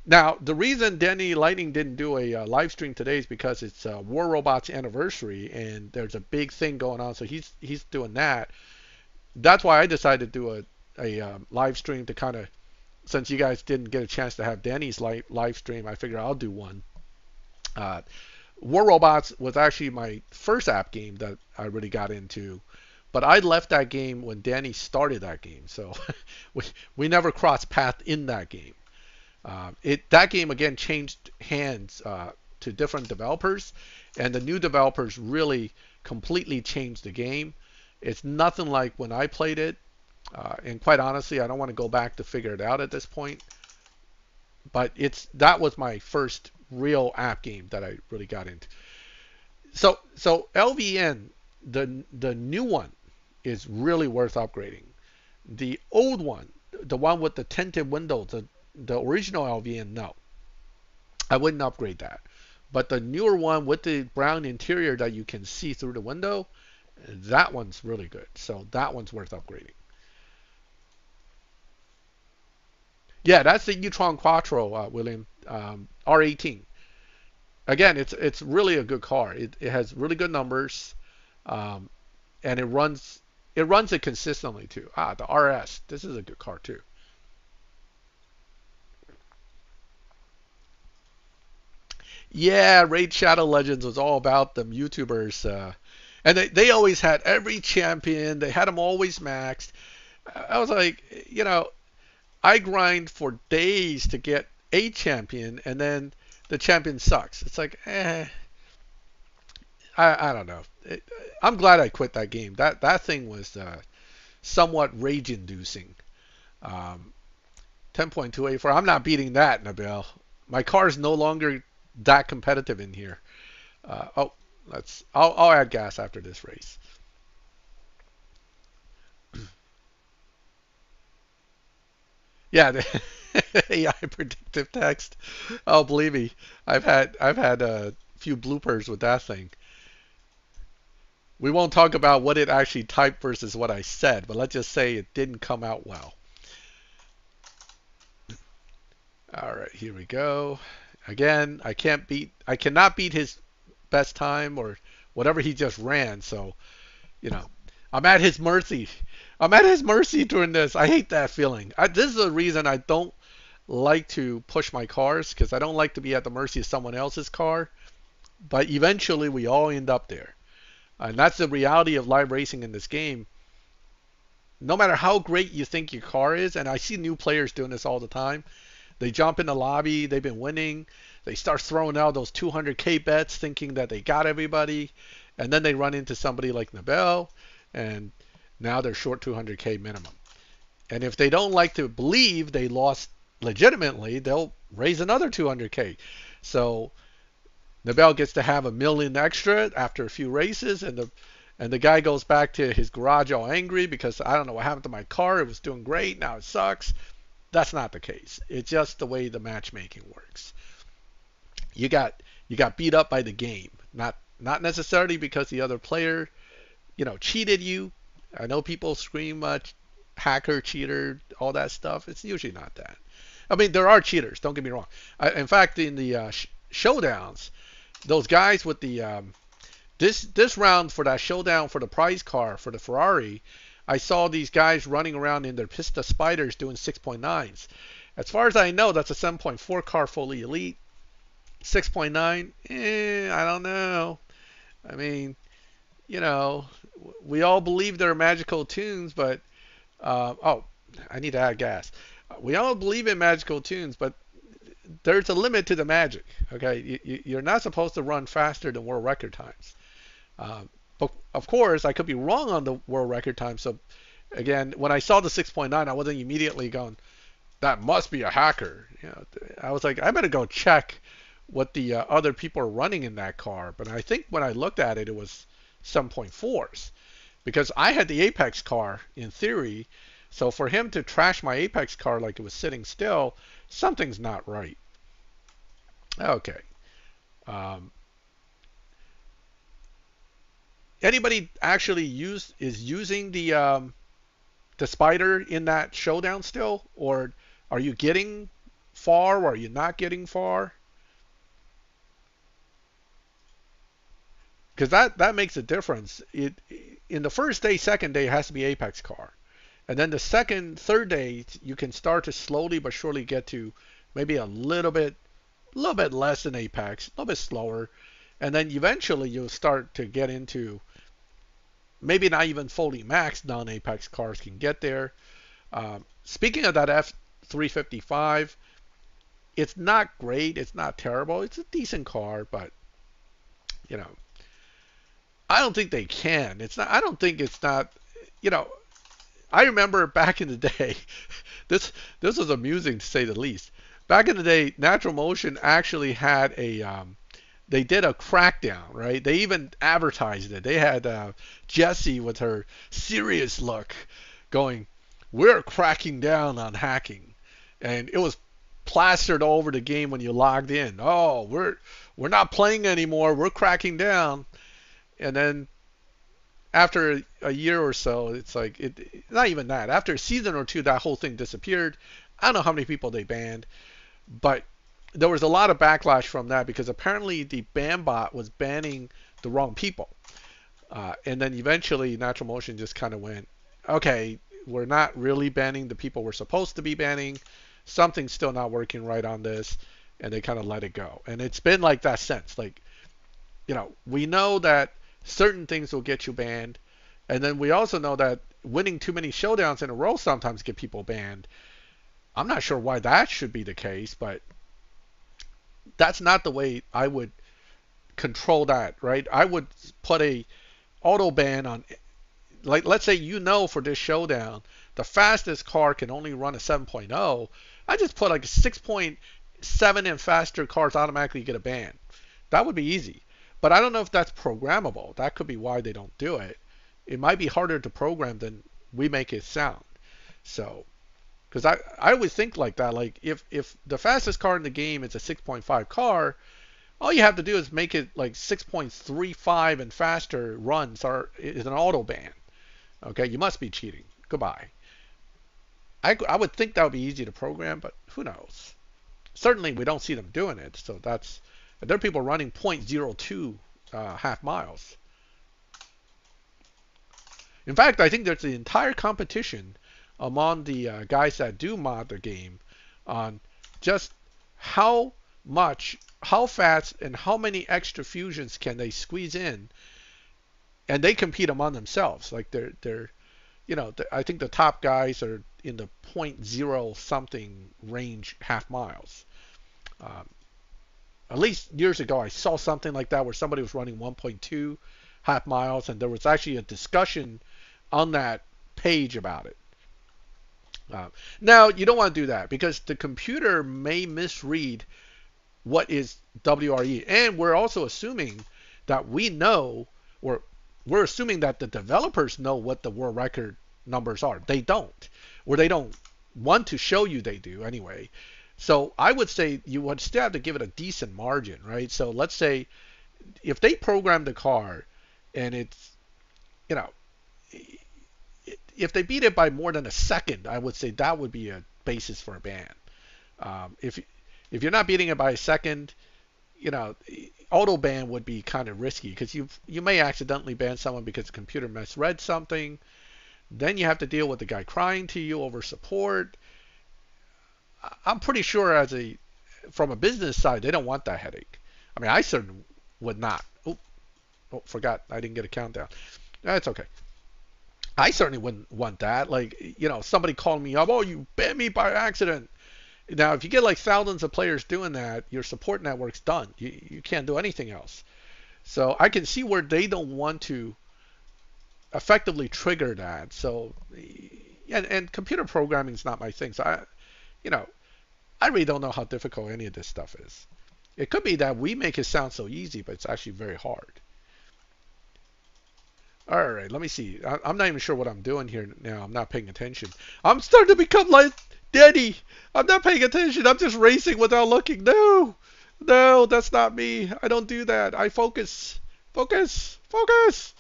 Now, the reason Denny Lightning didn't do a live stream today is because it's War Robot's anniversary and there's a big thing going on. So he's doing that. That's why I decided to do a live stream to kind of, since you guys didn't get a chance to have Denny's live stream, I figured I'll do one. Uh, War Robots was actually my first app game that I really got into, but I left that game when Danny started that game, so we never crossed paths in that game. That game again changed hands to different developers, and the new developers really completely changed the game. It's nothing like when I played it, and quite honestly, I don't want to go back to figure it out at this point. But that was my first real app game that I really got into. So LVN, the new one, is really worth upgrading. The old one, the one with the tinted windows, the original LVN, no, I wouldn't upgrade that. But the newer one with the brown interior that you can see through the window, that one's really good. So that one's worth upgrading. Yeah, that's the e-tron Quattro, William, R18. Again, it's really a good car. It has really good numbers, um, and it runs it consistently too. The RS. This is a good car too. Yeah, Raid Shadow Legends was all about them YouTubers, and they always had every champion. They had them always maxed. I was like, I grind for days to get a champion, and then the champion sucks. It's like, I don't know. I'm glad I quit that game. That thing was somewhat rage-inducing. Um, 10.284. I'm not beating that, Nabil. My car is no longer that competitive in here. Oh, I'll add gas after this race. Yeah, the AI predictive text. Oh, believe me, I've had a few bloopers with that thing. We won't talk about what it actually typed versus what I said, but let's just say it didn't come out well. All right, here we go. Again, I cannot beat his best time or whatever he just ran. So, you know, I'm at his mercy. I'm at his mercy during this. I hate that feeling. This is the reason I don't like to push my cars because I don't like to be at the mercy of someone else's car. But eventually, we all end up there. And that's the reality of live racing in this game. No matter how great you think your car is, and I see new players doing this all the time, they jump in the lobby, they've been winning, they start throwing out those 200K bets thinking that they got everybody, and then they run into somebody like Nabel, and now they're short 200K minimum. And if they don't like to believe they lost legitimately, they'll raise another 200K. So Nabel gets to have $1 million extra after a few races, and the guy goes back to his garage all angry because I don't know what happened to my car. It was doing great. Now it sucks. That's not the case. It's just the way the matchmaking works. You got beat up by the game, not necessarily because the other player, cheated you. I know people scream hacker, cheater, all that stuff. It's usually not that. I mean, there are cheaters. Don't get me wrong. In fact, in the showdowns, those guys with the this round for that showdown for the prize car for the Ferrari, I saw these guys running around in their Pista Spiders doing 6.9s. As far as I know, that's a 7.4 car fully elite. 6.9, I don't know. I mean, we all believe they're magical tunes, but oh, I need to add gas. We all believe in magical tunes, but there's a limit to the magic. Okay, you're not supposed to run faster than world record times. But of course, I could be wrong on the world record time. So again, when I saw the 6.9, I wasn't immediately going, that must be a hacker. I was like, I better go check what the other people are running in that car. But I think when I looked at it, it was 7.4s because I had the Apex car in theory. So for him to trash my Apex car like it was sitting still, something's not right. Okay. Um, Anybody actually is using the spider in that showdown still, or are you getting far, or are you not getting far? Because that makes a difference. It in the first day, second day, it has to be Apex car, and then the second, third day, you can start to slowly but surely get to maybe a little bit less than Apex, a little bit slower, and then eventually you'll start to get into maybe not even fully maxed non-Apex cars can get there. Speaking of that F355, it's not great. It's not terrible. It's a decent car, but you know, I don't think they can. It's not. I don't think it's not. You know, I remember back in the day, this this was amusing to say the least. Back in the day, Natural Motion actually had a they did a crackdown, right? They even advertised it. They had Jessie with her serious look going, "We're cracking down on hacking," and it was plastered all over the game when you logged in. Oh, we're not playing anymore. We're cracking down. And then after a year or so, it's like not even that. After a season or two, that whole thing disappeared. I don't know how many people they banned, but there was a lot of backlash from that because apparently the ban bot was banning the wrong people. And then eventually Natural Motion just kind of went, okay, we're not really banning the people we're supposed to be banning. Something's still not working right on this. And they kind of let it go. And it's been like that since. Like, you know, we know that certain things will get you banned. And then we also know that winning too many showdowns in a row sometimes get people banned. I'm not sure why that should be the case, but that's not the way I would control that, right? I would put a auto ban on, like, let's say for this showdown, the fastest car can only run a 7.0. I just put like a 6.7 and faster cars automatically get a ban. That would be easy. But I don't know if that's programmable. That could be why they don't do it. It might be harder to program than we make it sound. So, because I always think like that. Like if the fastest car in the game is a 6.5 car, all you have to do is make it like 6.35 and faster runs is an auto ban. Okay, you must be cheating. Goodbye. I would think that would be easy to program, but who knows? Certainly we don't see them doing it. So there are people running 0.02 half miles. In fact, I think there's the entire competition among the guys that do mod the game on just how fast, and how many extra fusions can they squeeze in, and they compete among themselves. Like I think the top guys are in the point 0 something range half miles. Um, at least years ago, I saw something like that where somebody was running 1.2 half miles, and there was actually a discussion on that page about it. Now, you don't want to do that because the computer may misread what is WRE. And we're also assuming that we know, or we're assuming that the developers know what the world record numbers are. They don't, or they don't want to show you they do anyway. So I would say you would still have to give it a decent margin, right? So let's say if they program the car and it's, you know, if they beat it by more than a second, I would say that would be a basis for a ban. If you're not beating it by a second, auto ban would be kind of risky because you may accidentally ban someone because the computer misread something. Then you have to deal with the guy crying to you over support. I'm pretty sure from a business side, they don't want that headache. I mean, I certainly would not. Oh, forgot. I didn't get a countdown. That's okay. I certainly wouldn't want that. Like, somebody calling me up, oh, you banned me by accident. Now, if you get like thousands of players doing that, your support network's done. You can't do anything else. So I can see where they don't want to effectively trigger that. So, and computer programming is not my thing. So I really don't know how difficult any of this stuff is. It could be that we make it sound so easy, but it's actually very hard. All right, let me see. I'm not even sure what I'm doing here now. I'm not paying attention. I'm starting to become like Daddy. I'm not paying attention. I'm just racing without looking. No, no, that's not me. I don't do that. I focus. Focus. Focus.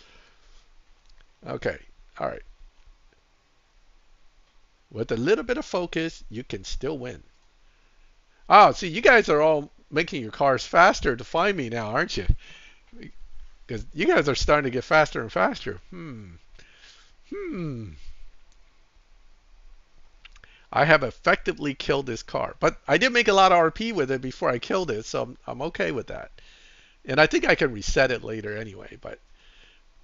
Okay. All right. With a little bit of focus, you can still win. Oh, see, you guys are all making your cars faster to find me now, aren't you? Because you guys are starting to get faster and faster. I have effectively killed this car. But I did make a lot of RP with it before I killed it, so I'm okay with that. And I think I can reset it later anyway, but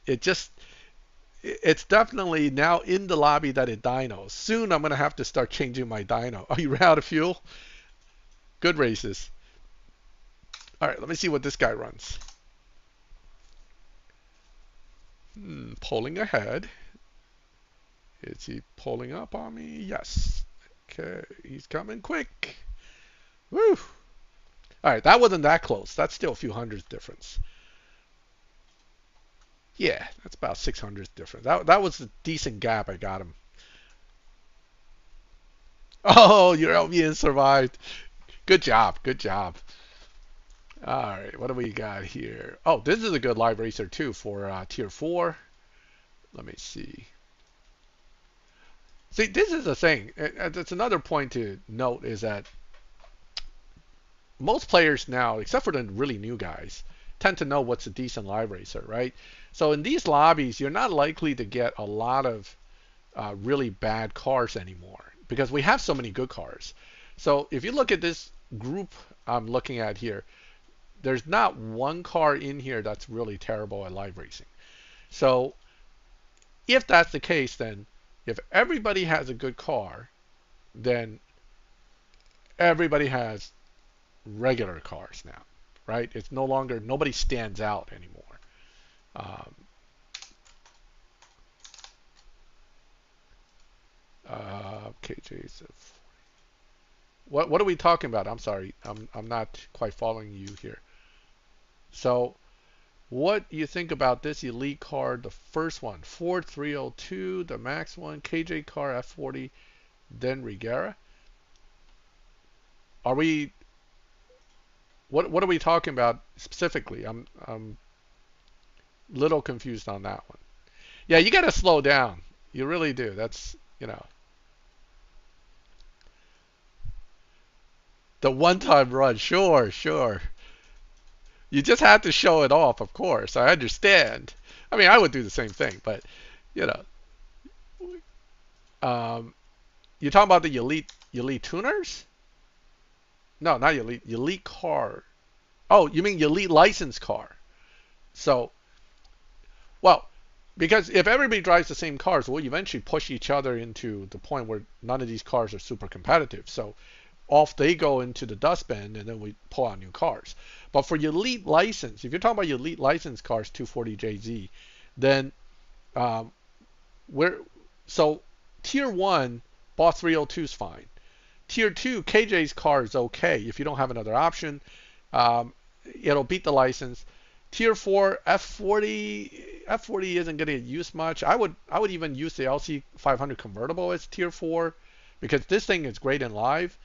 it's definitely now in the lobby that it dynos. Soon I'm going to have to start changing my dyno. Are you out of fuel? Good races. All right, let me see what this guy runs. Pulling ahead. Is he pulling up on me? Yes. Okay, he's coming quick. Woo! All right, that wasn't that close. That's still a few hundreds difference. Yeah, that's about 600 difference. That was a decent gap. I got him. Oh, your LVN survived. Good job. Good job. All right, what do we got here? Oh, this is a good live racer too for tier 4. Let me see. See, this is the thing. That's another point to note is that most players now, except for the really new guys, tend to know what's a decent live racer, right? So in these lobbies, you're not likely to get a lot of really bad cars anymore because we have so many good cars. So if you look at this group I'm looking at here, there's not one car in here that's really terrible at live racing. So if that's the case, then if everybody has a good car, then everybody has regular cars now, right? It's no longer, nobody stands out anymore. KJ's. What are we talking about? I'm sorry, I'm not quite following you here. So, what do you think about this elite car? The first one, Ford 302, the max one, KJ car F40, then Regera. Are we? What are we talking about specifically? I'm a little confused on that one. Yeah, you got to slow down. You really do. That's, you know, the one-time run. Sure, sure. You just had to show it off, of course. I understand. I mean, I would do the same thing, but you know, you're talking about the elite tuners? No, not elite car. Oh, you mean elite license car? So, well, because if everybody drives the same cars, we'll eventually push each other into the point where none of these cars are super competitive. So off they go into the dustbin, and then we pull out new cars. But for your elite license, if you're talking about your elite license cars, 240JZ, then we're so tier 1, Boss 302 is fine. Tier 2, KJ's car is okay if you don't have another option. It'll beat the license. Tier 4, F40 isn't going to use much. I would even use the LC500 Convertible as tier 4 because this thing is great in live.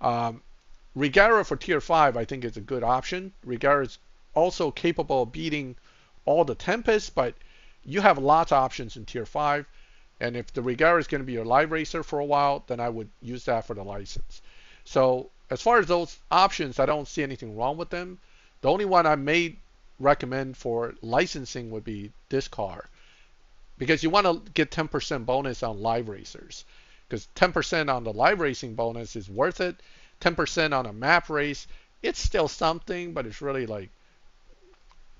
Regera for tier 5 I think is a good option. Regera is also capable of beating all the Tempests, but you have lots of options in tier 5. And if the Regera is going to be your live racer for a while, then I would use that for the license. So as far as those options, I don't see anything wrong with them. The only one I may recommend for licensing would be this car, because you want to get 10% bonus on live racers, because 10% on the live racing bonus is worth it. 10% on a map race, it's still something, but it's really like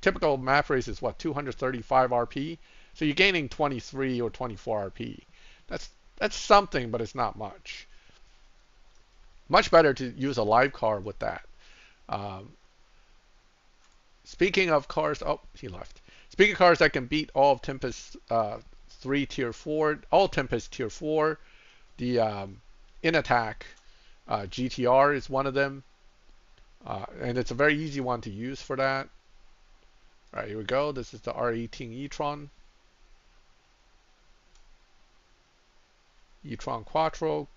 typical map race is what, 235 RP, so you're gaining 23 or 24 RP. That's something, but it's not much. Much better to use a live car with that. Speaking of cars, oh, he left. Speaking of cars that can beat all of Tempest 3 tier 4, all Tempest tier 4, the in attack GTR is one of them. And it's a very easy one to use for that. All right, here we go. This is the R18 e-tron. E-tron Quattro.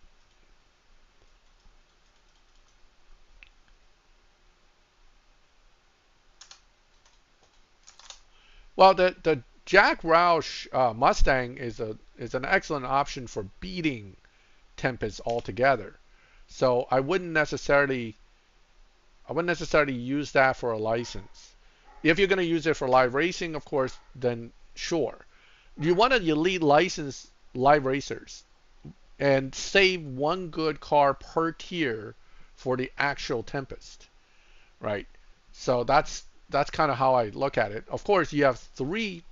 Well, the Jack Roush Mustang is an excellent option for beating Tempest altogether. So I wouldn't necessarily use that for a license. If you're going to use it for live racing, of course, then sure. You want an elite license live racers and save one good car per tier for the actual Tempest, right? So that's kind of how I look at it. Of course, you have 3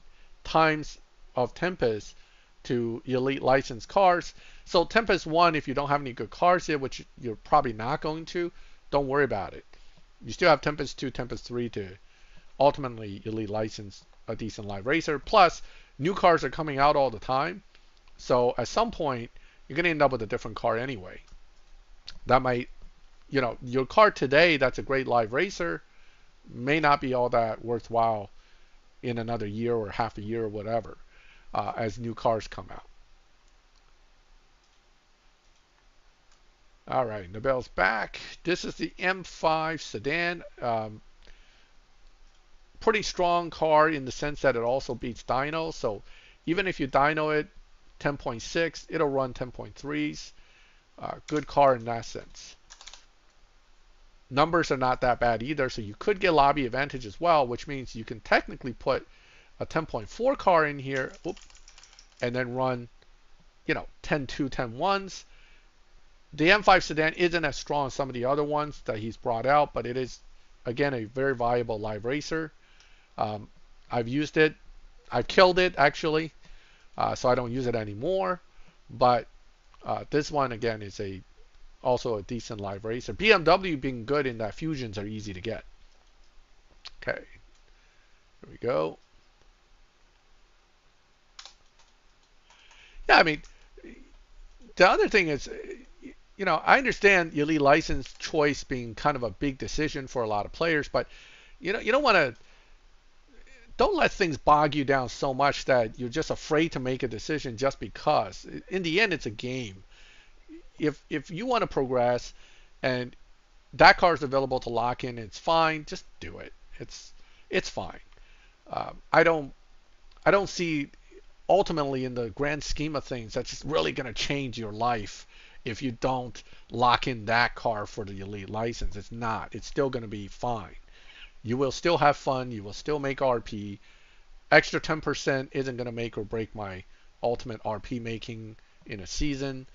times of Tempest to elite licensed cars. So Tempest 1, if you don't have any good cars here, which you're probably not going to, don't worry about it. You still have Tempest 2, Tempest 3 to ultimately elite license a decent live racer. Plus, new cars are coming out all the time. So at some point, you're going to end up with a different car anyway. That might, your car today that's a great live racer may not be all that worthwhile in another year or half a year or whatever as new cars come out. All right, Nobel's back. This is the M5 sedan. Pretty strong car in the sense that it also beats dyno. So even if you dyno it 10.6, it'll run 10.3s. Good car in that sense. Numbers are not that bad either, so you could get lobby advantage as well, which means you can technically put a 10.4 car in here, and then run, 10.2, 10.1s. The M5 sedan isn't as strong as some of the other ones that he's brought out, but it is, again, a very viable live racer. I've used it. I've killed it, actually, so I don't use it anymore. But this one, again, is also a decent live racer. BMW being good in that fusions are easy to get. Okay, here we go. Yeah, I mean, the other thing is, I understand elite license choice being kind of a big decision for a lot of players, but you don't want to. Don't let things bog you down so much that you're just afraid to make a decision just because. In the end, it's a game. If you want to progress and that car is available to lock in, it's fine. Just do it. It's fine. I don't see ultimately in the grand scheme of things that's just really going to change your life if you don't lock in that car for the elite license. It's not. It's still going to be fine. You will still have fun. You will still make RP. Extra 10% isn't going to make or break my ultimate RP making in a season.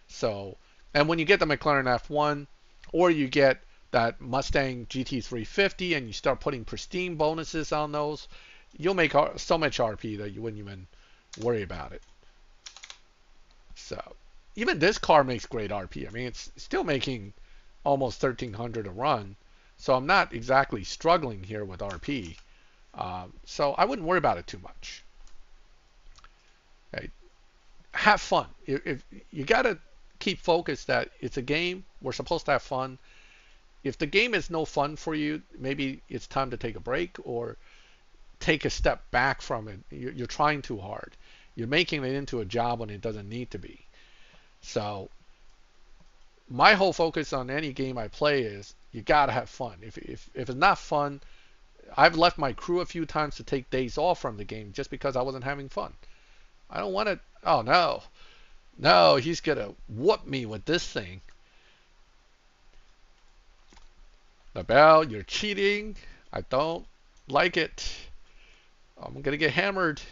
So, and when you get the McLaren F1 or you get that Mustang GT350 and you start putting pristine bonuses on those, you'll make so much RP that you wouldn't even worry about it. So, even this car makes great RP. I mean, it's still making almost 1,300 a run. So I'm not exactly struggling here with RP. So I wouldn't worry about it too much. Okay. Have fun. If you got to keep focused that it's a game. We're supposed to have fun. If the game is no fun for you, maybe it's time to take a break or take a step back from it. You're trying too hard. You're making it into a job when it doesn't need to be. So my whole focus on any game I play is you gotta have fun. If it's not fun, I've left my crew a few times to take days off from the game just because I wasn't having fun. I don't want to. Oh no, he's gonna whoop me with this thing. Nabel, you're cheating. I don't like it. I'm gonna get hammered.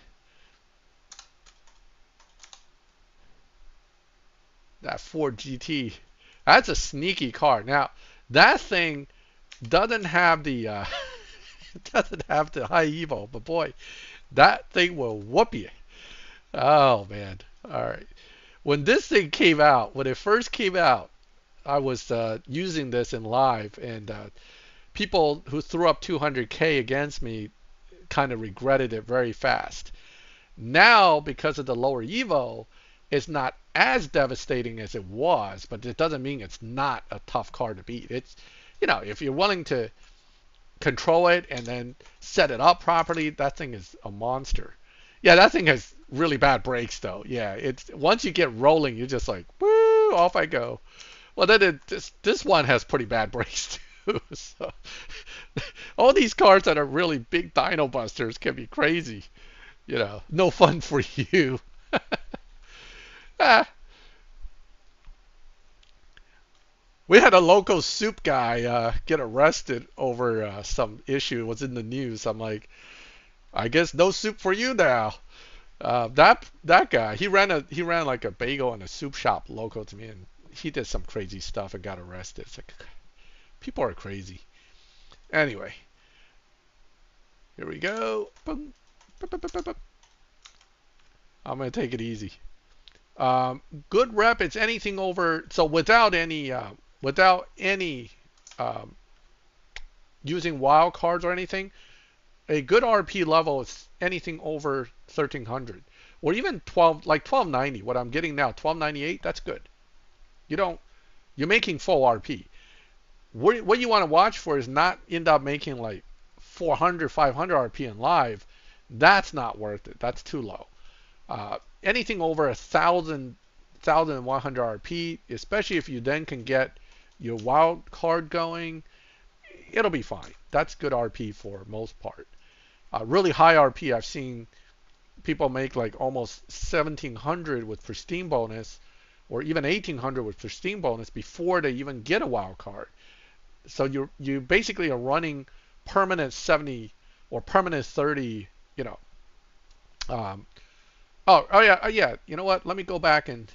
That Ford GT. That's a sneaky car. Now, that thing doesn't have the doesn't have the high evo, but boy, that thing will whoop you. Oh man! All right. When this thing came out, when it first came out, I was using this in live, and people who threw up 200K against me kind of regretted it very fast. Now, because of the lower evo, it's not as devastating as it was, but it doesn't mean it's not a tough car to beat. if you're willing to control it and then set it up properly, that thing is a monster. Yeah, that thing has really bad brakes though. Yeah, it's once you get rolling, you're just like, woo, off I go. Well, then this one has pretty bad brakes too. So all these cars that are really big dyno busters can be crazy. No fun for you. Ah, we had a local soup guy get arrested over some issue. It was in the news. I'm like, I guess no soup for you now. That guy, he ran like a bagel and a soup shop local to me, and he did some crazy stuff and got arrested. It's like people are crazy. Anyway, here we go. Boom. I'm gonna take it easy. Good rep. It's anything over. So without any um, using wild cards or anything, a good RP level is anything over 1300 or even 12, like 1290. What I'm getting now, 1298. That's good. You don't. You're making full RP. What you want to watch for is not end up making like 400, 500 RP in live. That's not worth it. That's too low. Anything over 1,100 RP, especially if you then can get your wild card going, it'll be fine. That's good RP for most part. Really high RP, I've seen people make like almost 1,700 with pristine bonus, or even 1,800 with pristine bonus before they even get a wild card. So you basically are running permanent 70 or permanent 30. Um, yeah. You know what? Let me go back and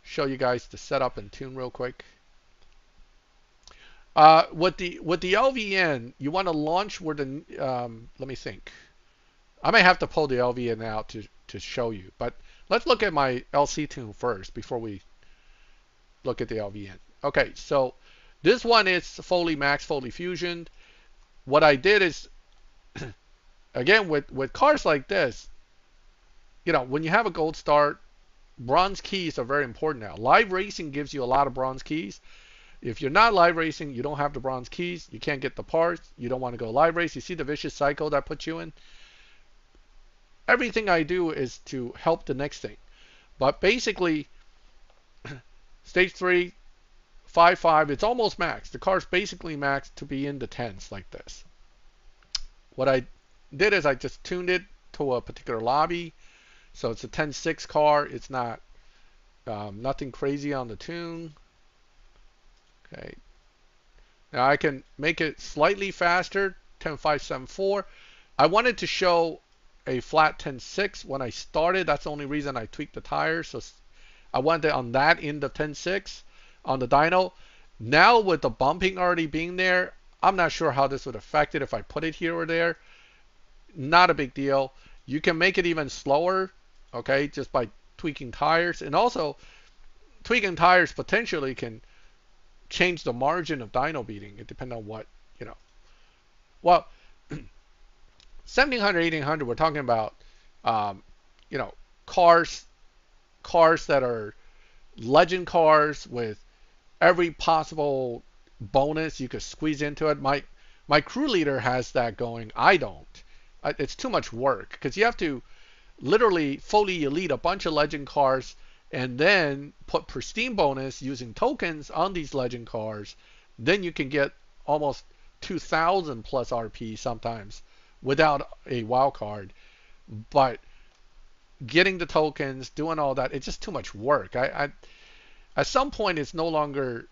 show you guys the setup and tune real quick. With the LVN, you want to launch where the let me think. I may have to pull the LVN out to show you, but let's look at my LC tune first before we look at the LVN. Okay, so this one is Foley Max Foley Fusion. What I did is, again, with cars like this, when you have a gold start, bronze keys are very important now. Live racing gives you a lot of bronze keys. If you're not live racing, you don't have the bronze keys, you can't get the parts, you don't want to go live race. You see the vicious cycle that puts you in? Everything I do is to help the next thing. But basically, stage 3, 5.5, it's almost max. The car's basically maxed to be in the 10s like this. What I did is I just tuned it to a particular lobby. So it's a 10.6 car. It's not nothing crazy on the tune. Okay. Now I can make it slightly faster, 10.574. I wanted to show a flat 10.6 when I started. That's the only reason I tweaked the tires. So I wanted it on that end of 10.6 on the dyno. Now with the bumping already being there, I'm not sure how this would affect it if I put it here or there. Not a big deal. You can make it even slower, okay, just by tweaking tires. And also, tweaking tires potentially can change the margin of dyno beating. It depends on what, Well, 1,700, 1,800, we're talking about, cars that are legend cars with every possible bonus you could squeeze into it. My crew leader has that going. I don't. It's too much work because you have to literally fully elite a bunch of legend cars and then put pristine bonus using tokens on these legend cars. Then you can get almost 2,000 plus RP sometimes without a wild card. But getting the tokens, doing all that, it's just too much work. At some point, it's no longer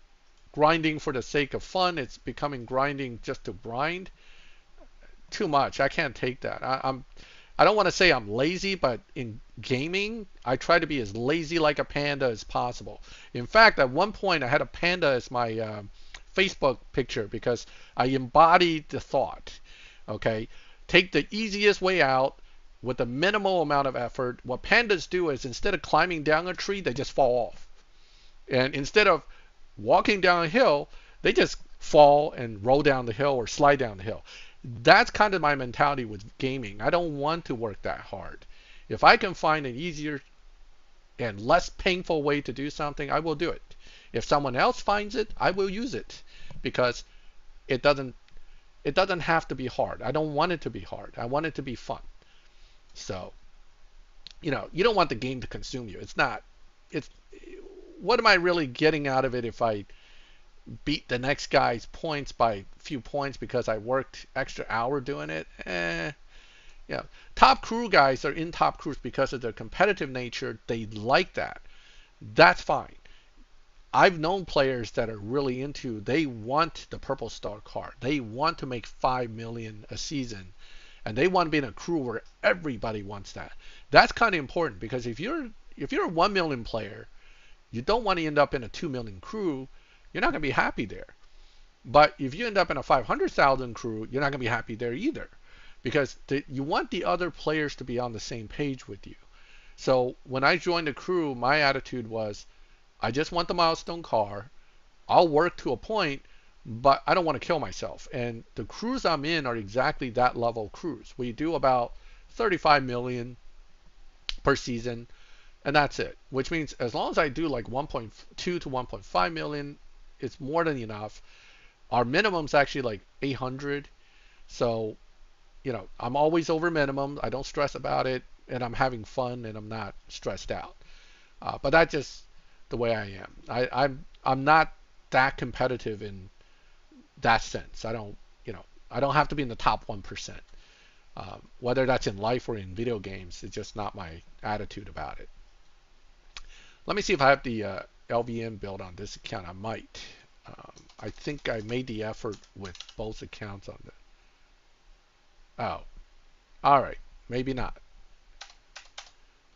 grinding for the sake of fun. It's becoming grinding just to grind. Too much. I can't take that. I don't want to say I'm lazy, but in gaming, I try to be as lazy like a panda as possible. In fact, at one point, I had a panda as my Facebook picture because I embodied the thought. Okay, take the easiest way out with the minimal amount of effort. What pandas do is instead of climbing down a tree, they just fall off. And instead of walking down a hill, they just fall and roll down the hill or slide down the hill. That's kind of my mentality with gaming. I don't want to work that hard. If I can find an easier and less painful way to do something, I will do it. If someone else finds it, I will use it because it doesn't have to be hard. I don't want it to be hard. I want it to be fun. So, you don't want the game to consume you. It's not. It's what am I really getting out of it if I beat the next guy's points by a few points because I worked extra hour doing it? Yeah. Top crew guys are in top crews because of their competitive nature. They like that. That's fine. I've known players that are really into, they want the purple star card. They want to make 5 million a season, and they want to be in a crew where everybody wants that. That's kind of important, because if you're a 1 million player, you don't want to end up in a 2 million crew. You're not going to be happy there. But if you end up in a 500,000 crew, you're not going to be happy there either, because you want the other players to be on the same page with you. So when I joined the crew, my attitude was, I just want the milestone car. I'll work to a point, but I don't want to kill myself. And the crews I'm in are exactly that level of crews. We do about 35 million per season, and that's it. Which means as long as I do like 1.2 to 1.5 million, it's more than enough. Our minimum's actually like 800. So, I'm always over minimum. I don't stress about it, and I'm having fun, and I'm not stressed out. But that's just the way I am. I'm not that competitive in that sense. I don't have to be in the top 1%. Whether that's in life or in video games, it's just not my attitude about it. Let me see if I have the LVM build on this account. I might. I think I made the effort with both accounts on the. Oh, all right. Maybe not.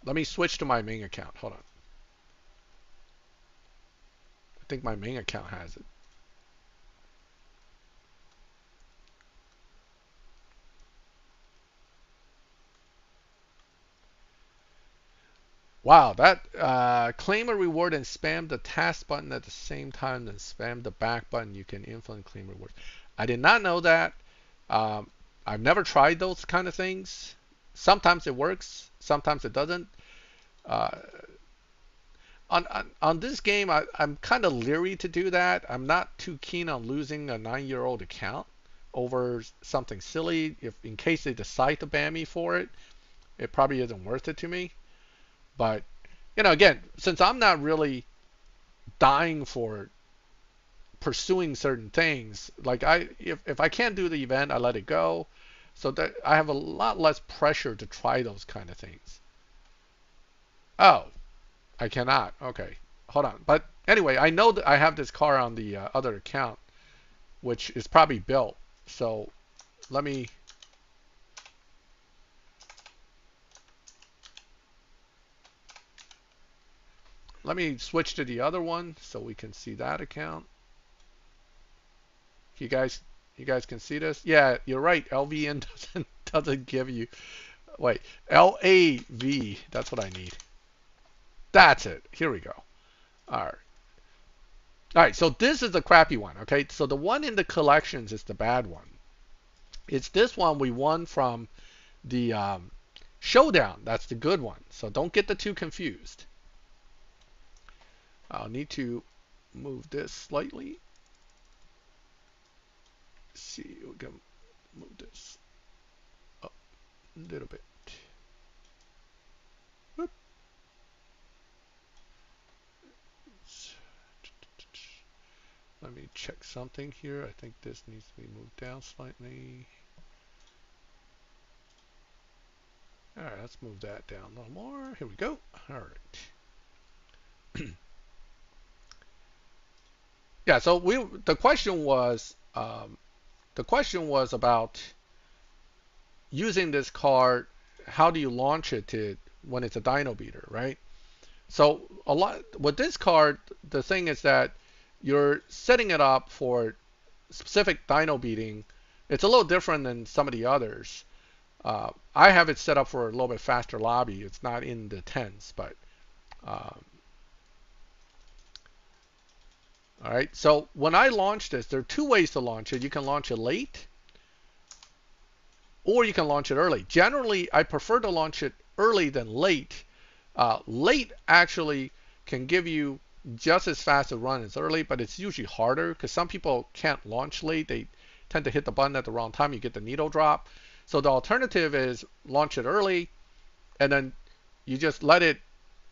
Let me switch to my main account. Hold on. I think my main account has it. Wow, that claim a reward and spam the task button at the same time, then spam the back button. You can influence claim rewards. I did not know that. I've never tried those kind of things. Sometimes it works, sometimes it doesn't. Uh, on this game, I'm kind of leery to do that. I'm not too keen on losing a 9-year-old account over something silly. If in case they decide to ban me for it, it probably isn't worth it to me. But again, since I'm not really dying for pursuing certain things, like if I can't do the event, I let it go, so that I have a lot less pressure to try those kind of things. Oh, I cannot. Okay, hold on. But anyway, I know that I have this car on the other account, which is probably built. So let me. Let me switch to the other one so we can see that account. You guys can see this? Yeah, you're right. LVN doesn't give you. Wait, LAV. That's what I need. That's it. Here we go. All right. All right. So this is the crappy one. Okay. So the one in the collections is the bad one. It's this one we won from the showdown. That's the good one. So don't get the two confused. I'll need to move this slightly. Let's see, we can move this up a little bit. Whoop. Let me check something here. I think this needs to be moved down slightly. All right, let's move that down a little more. Here we go. All right. Yeah, so the question was about using this card. How do you launch it when it's a dyno beater, right? So a lot with this card, the thing is that you're setting it up for specific dyno beating. It's a little different than some of the others. I have it set up for a little bit faster lobby. It's not in the tens, but all right. So when I launch this, there are two ways to launch it. You can launch it late, or you can launch it early. Generally, I prefer to launch it early than late. Late actually can give you just as fast a run as early, but it's usually harder because some people can't launch late. tend to hit the button at the wrong time, you get the needle drop. So the alternative is launch it early, and then you just let it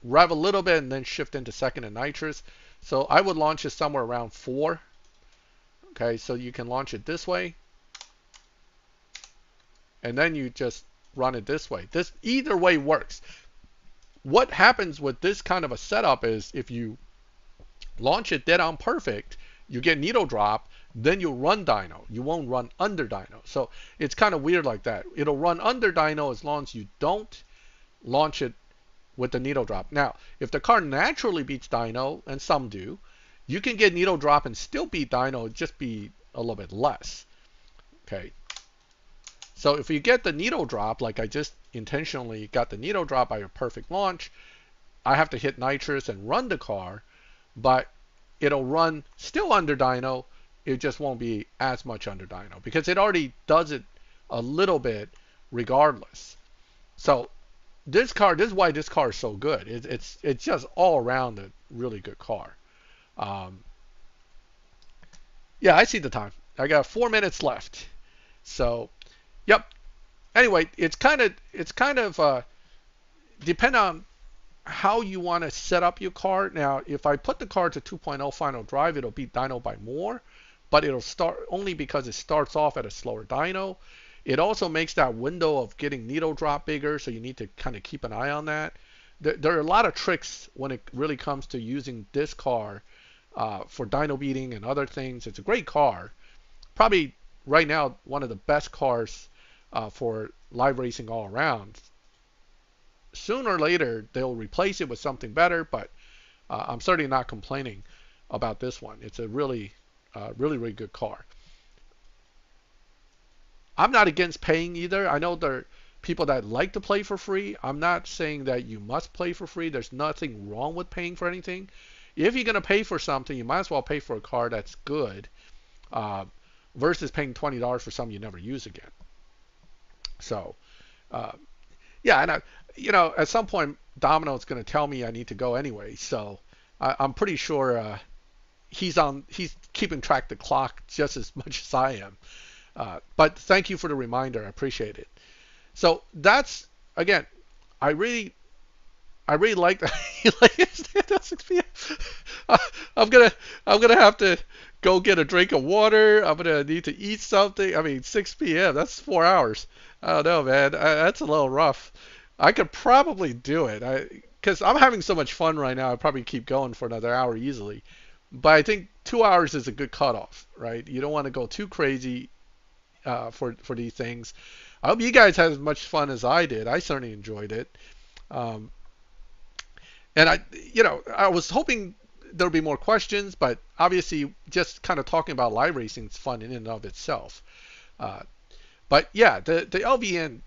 rev a little bit and then shift into second and nitrous. So I would launch it somewhere around 4. Okay, so you can launch it this way, and then you just run it this way. This either way works. What happens with this kind of a setup is if you launch it dead on perfect, you get needle drop, then you'll run dyno. You won't run under dyno. So it's kind of weird like that. It'll run under dyno as long as you don't launch it with the needle drop. Now, if the car naturally beats dyno, and some do, you can get needle drop and still beat dyno, just be a little bit less. Okay. So if you get the needle drop, like I just intentionally got the needle drop by a perfect launch, I have to hit nitrous and run the car, but it'll run still under dyno. It just won't be as much under dyno because it already does it a little bit regardless. So this is why this car is so good. It's just all around a really good car. Yeah, I see the time. I got 4 minutes left. So, yep. Anyway, it's kind of depend on how you want to set up your car. Now, if I put the car to 2.0 final drive, it'll beat dyno by more, but it'll start only because it starts off at a slower dyno. It also makes that window of getting needle drop bigger, so you need to kind of keep an eye on that. There are a lot of tricks when it really comes to using this car for dyno beating and other things. It's a great car. Probably right now one of the best cars for live racing all around. Sooner or later they'll replace it with something better, but I'm certainly not complaining about this one. It's a really good car. I'm not against paying either. I know there are people that like to play for free. I'm not saying that you must play for free. There's nothing wrong with paying for anything. If you're going to pay for something, you might as well pay for a car that's good versus paying $20 for something you never use again. So, yeah, and at some point, Domino's going to tell me I need to go anyway. So I'm pretty sure he's keeping track of the clock just as much as I am. But thank you for the reminder. I appreciate it. So that's, again, I really like that. At 6 p.m. I'm gonna have to go get a drink of water. I'm gonna need to eat something. I mean, 6 p.m. That's 4 hours. I don't know, man. That's a little rough. I could probably do it. Because I'm having so much fun right now. I'd probably keep going for another hour easily. But I think 2 hours is a good cutoff, right? You don't want to go too crazy for these things. I hope you guys had as much fun as I did. I certainly enjoyed it. And I was hoping there'll be more questions, but obviously just kind of talking about live racing is fun in and of itself. But yeah, the LVN,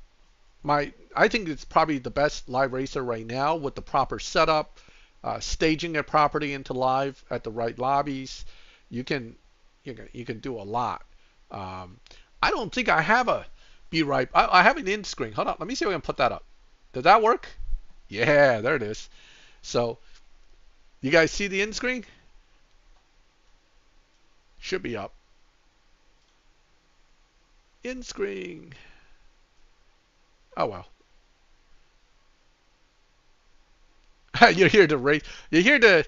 I think it's probably the best live racer right now with the proper setup, staging it properly into live at the right lobbies. You can do a lot. I don't think I have a be right. I have an end screen. Hold on, let me see if I can put that up. Did that work? Yeah, there it is. So, you guys see the end screen? Should be up. End screen. Oh well. You're here to race. You're here to,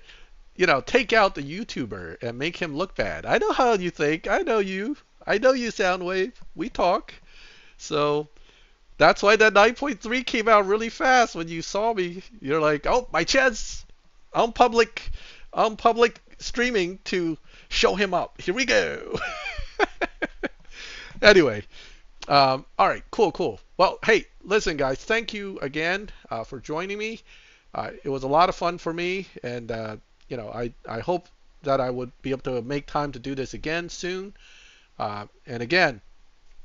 take out the YouTuber and make him look bad. I know how you think. I know you. I know you, Soundwave. We talk. So that's why that 9.3 came out really fast when you saw me. You're like, oh, my chance. I'm public streaming to show him up. Here we go. Anyway, all right, cool. Well, hey, listen, guys, thank you again for joining me. It was a lot of fun for me, and I hope that I would be able to make time to do this again soon. And again,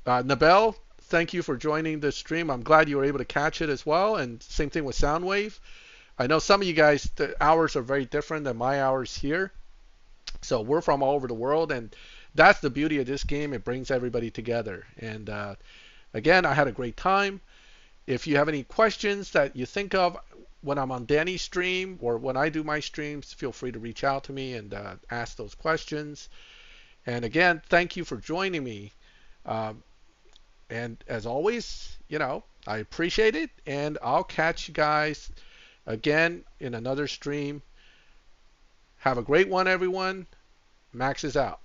Nabel, thank you for joining this stream. I'm glad you were able to catch it as well. And same thing with Soundwave. I know some of you guys, the hours are very different than my hours here. So we're from all over the world, and that's the beauty of this game. It brings everybody together. And again, I had a great time. If you have any questions that you think of when I'm on Danny's stream or when I do my streams, feel free to reach out to me and ask those questions. And again, thank you for joining me Um, and as always, I appreciate it, and I'll catch you guys again in another stream. Have a great one, everyone. Max is out.